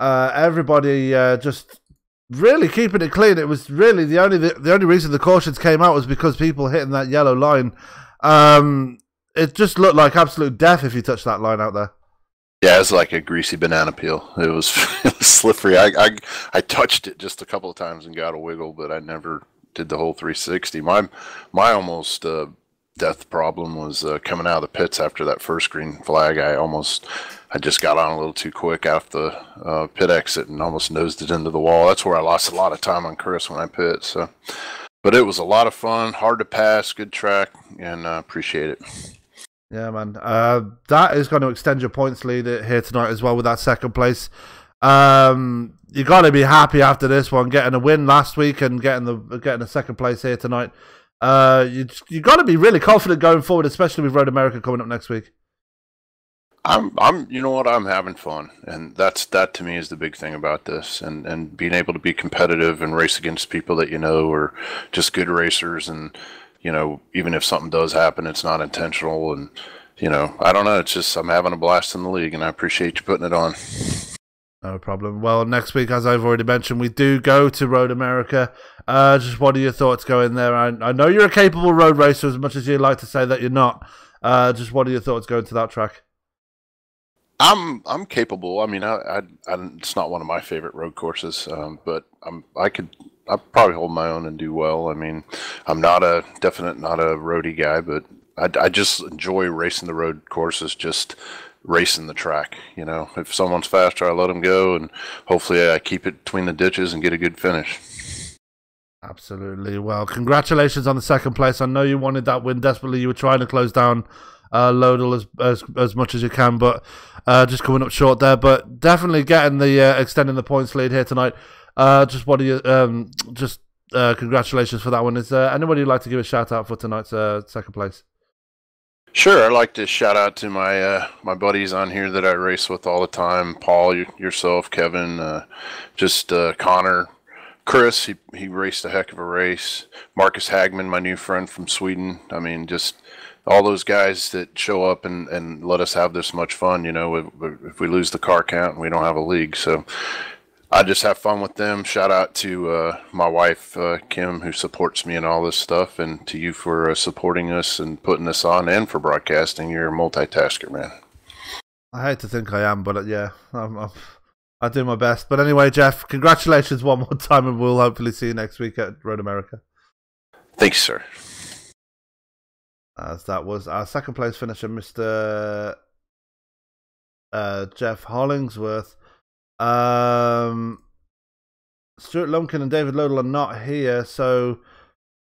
everybody just really keeping it clean. It was really the only reason the cautions came out was because people hitting that yellow line. It just looked like absolute death if you touched that line out there. Yeah, it was like a greasy banana peel. It was slippery. I touched it just a couple of times and got a wiggle, but I never did the whole 360. My almost death problem was coming out of the pits after that first green flag. I just got on a little too quick after the pit exit and almost nosed it into the wall. That's where I lost a lot of time on Chris when I pit. So, but it was a lot of fun, hard to pass, good track, and appreciate it. Yeah, man. That is going to extend your points lead here tonight as well with that second place. You got to be happy after this one, getting a win last week and getting a second place here tonight. You got to be really confident going forward, especially with Road America coming up next week. You know what, I'm having fun, and that to me is the big thing about this, and being able to be competitive and race against people that you know are just good racers, and you know, even if something does happen, it's not intentional, and you know, I don't know, it's just I'm having a blast in the league, and I appreciate you putting it on. No problem. Well, next week, as I've already mentioned, we do go to Road America. Just what are your thoughts going there? I know you're a capable road racer, as much as you'd like to say that you're not. Just what are your thoughts going to that track? I'm capable. I mean, it's not one of my favorite road courses, but I'll probably hold my own and do well. I mean, I'm not a roadie guy, but I just enjoy racing the road courses, just racing the track. You know, if someone's faster, I let them go, and hopefully I keep it between the ditches and get a good finish. Absolutely. Well, congratulations on the second place. I know you wanted that win desperately. You were trying to close down Lodel as much as you can, but just coming up short there. But definitely getting the extending the points lead here tonight. Just what do you congratulations for that one. Is there anybody you'd like to give a shout out for tonight's second place? Sure, I'd like to shout out to my my buddies on here that I race with all the time. Paul, yourself, Kevin, Connor, Chris. He raced a heck of a race. Marcus Hagman, my new friend from Sweden. I mean, just all those guys that show up and let us have this much fun. You know, if we lose the car count, we don't have a league. So I just have fun with them. Shout out to my wife, Kim, who supports me in all this stuff, and to you for supporting us and putting this on, and for broadcasting. You're a multitasker, man. I hate to think I am, but yeah, I do my best. But anyway, Jeff, congratulations one more time, and we'll hopefully see you next week at Road America. Thanks, sir. As that was our second place finisher, Mr. Jeff Hollingsworth. Stuart Lumpkin and David Lodel are not here, so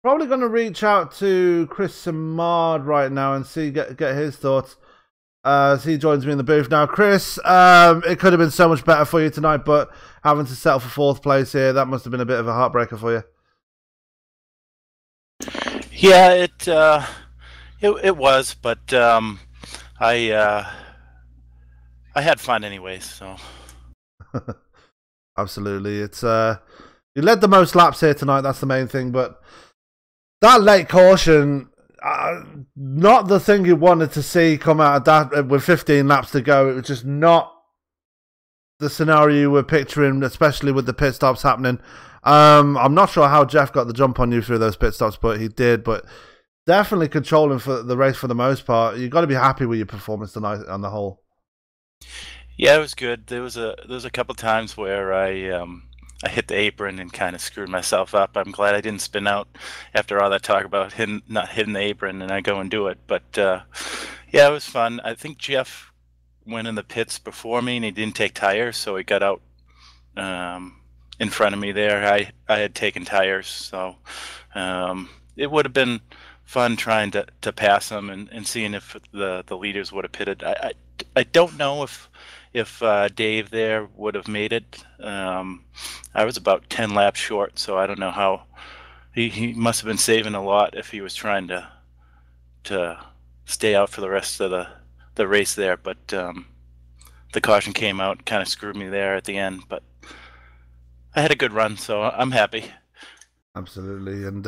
probably going to reach out to Chris Samard right now and get his thoughts as he joins me in the booth now. Chris, it could have been so much better for you tonight, but having to settle for fourth place here, that must have been a bit of a heartbreaker for you. Yeah, it was, but I had fun anyways, so. Absolutely. It's you led the most laps here tonight, that's the main thing, but that late caution, not the thing you wanted to see come out of that with 15 laps to go. It was just not the scenario you were picturing, especially with the pit stops happening. I'm not sure how Jeff got the jump on you through those pit stops, but he did. But definitely controlling for the race for the most part. You've got to be happy with your performance tonight on the whole. Yeah, it was good. There was a couple times where I I hit the apron and kind of screwed myself up. I'm glad I didn't spin out after all that talk about not hitting the apron, and I go and do it. But yeah, it was fun. I think Jeff went in the pits before me, and he didn't take tires, so he got out in front of me there. I had taken tires, so it would have been fun trying to pass him and seeing if the leaders would have pitted. I don't know if Dave there would have made it. I was about 10 laps short, so I don't know how. He must have been saving a lot if he was trying to stay out for the rest of the race there. But the caution came out and kind of screwed me there at the end. But I had a good run, so I'm happy. Absolutely, and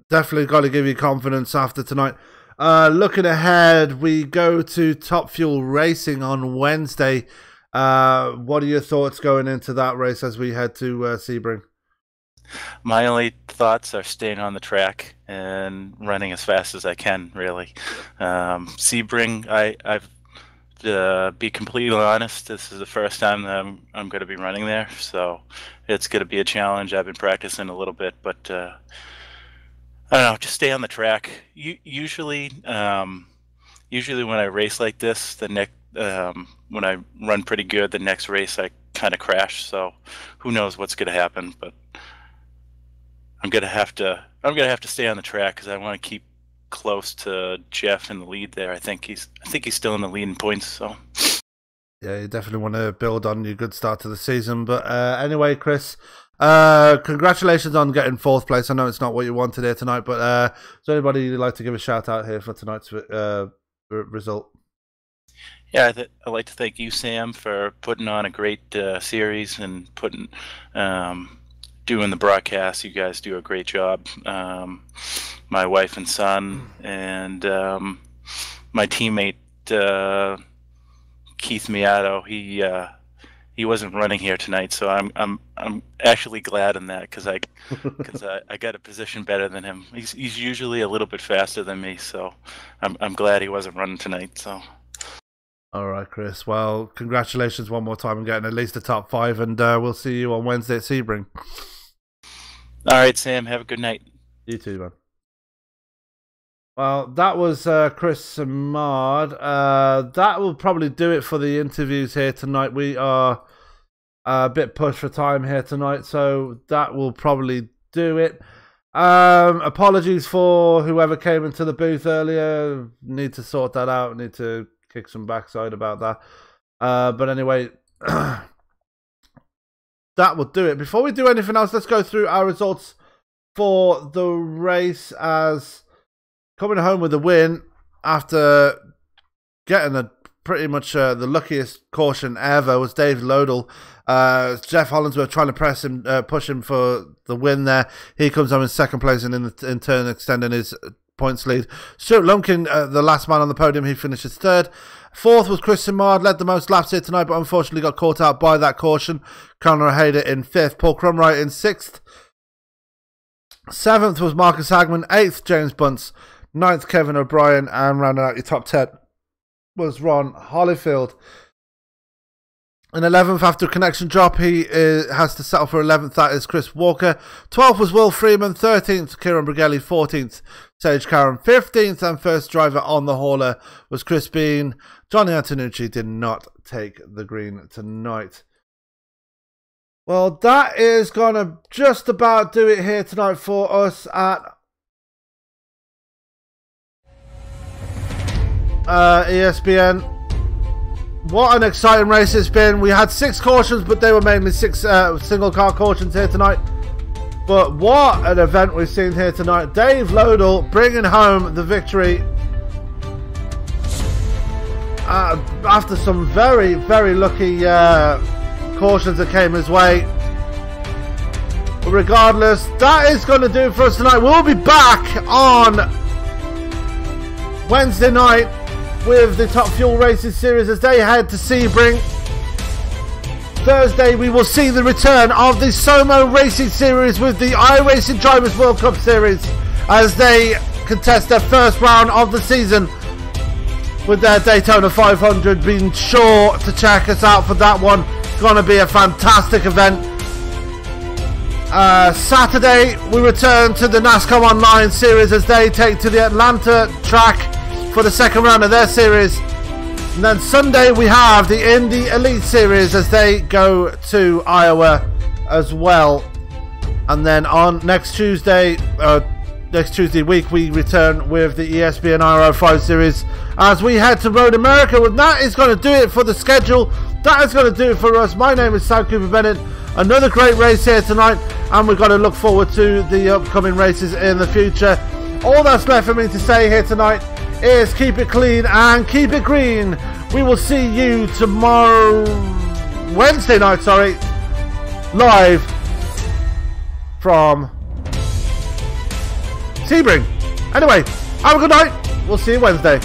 definitely got to give you confidence after tonight. Looking ahead, we go to Top Fuel Racing on Wednesday. What are your thoughts going into that race as we head to Sebring? My only thoughts are staying on the track and running as fast as I can, really. Sebring, I've to be completely honest, this is the first time that I'm going to be running there, so it's going to be a challenge. I've been practicing a little bit, but I don't know, just stay on the track. Usually when I race like this, when I run pretty good, the next race I kind of crash. So who knows what's going to happen? But I'm gonna have to stay on the track because I want to keep close to Jeff in the lead there. I think he's still in the lead in points. So yeah, you definitely want to build on your good start to the season. But anyway, Chris, congratulations on getting 4th place. I know it's not what you wanted here tonight, but is there anybody you'd like to give a shout out here for tonight's result? Yeah, I'd like to thank you, Sam, for putting on a great series and doing the broadcast. You guys do a great job. My wife and son, and my teammate Keith Miato. He wasn't running here tonight, so I'm actually glad in that because I got a position better than him. He's usually a little bit faster than me, so I'm glad he wasn't running tonight. So. All right, Chris. Well, congratulations one more time on getting at least the top 5, and we'll see you on Wednesday at Sebring. All right, Sam. Have a good night. You too, man. Well, that was Chris Samard. That will probably do it for the interviews here tonight. We are a bit pushed for time here tonight, so that will probably do it. Apologies for whoever came into the booth earlier. Need to sort that out. Need to kick some backside about that. But anyway, that will do it. Before we do anything else, let's go through our results for the race. As coming home with a win after getting a pretty much the luckiest caution ever was Dave Lodell. Jeff Hollandsworth trying to push him for the win there. He comes home in 2nd place and in turn extending his points lead. Stuart Lumpkin, the last man on the podium, he finishes 3rd. 4th was Chris Simard, led the most laps here tonight, but unfortunately got caught out by that caution. Conor Hayder in 5th, Paul Crumwright in 6th. 7th was Marcus Hagman, 8th James Bunce, 9th Kevin O'Brien, and rounding out your top 10 was Ron Hollyfield. In 11th, after a connection drop, he has to settle for 11th. That is Chris Walker. 12th was Will Freeman. 13th, Kieran Brigelli. 14th, Sage Karen. 15th and first driver on the hauler was Chris Bean. Johnny Antonucci did not take the green tonight. Well, that is going to just about do it here tonight for us at ESBN. What an exciting race it's been. We had 6 cautions, but they were mainly 6 single car cautions here tonight. But what an event we've seen here tonight. Dave Lodell bringing home the victory after some very, very lucky cautions that came his way. But regardless, that is going to do it for us tonight. We'll be back on Wednesday night with the Top Fuel Racing Series as they head to Sebring. Thursday we will see the return of the Somo Racing Series with the iRacing Drivers World Cup Series as they contest their first round of the season with their Daytona 500. Being sure to check us out for that one. It's going to be a fantastic event. Saturday, we return to the NASCAR Online series as they take to the Atlanta track for the second round of their series. And then Sunday, we have the Indy Elite Series as they go to Iowa as well. And then on next Tuesday week, we return with the ESBN IR05 series as we head to Road America. And that is going to do it for the schedule. That is going to do it for us. My name is Sam Cooper Bennett. Another great race here tonight, and we've got to look forward to the upcoming races in the future. All that's left for me to say here tonight is keep it clean and keep it green. We will see you tomorrow, Wednesday night, live from Sebring. Anyway, have a good night. We'll see you Wednesday.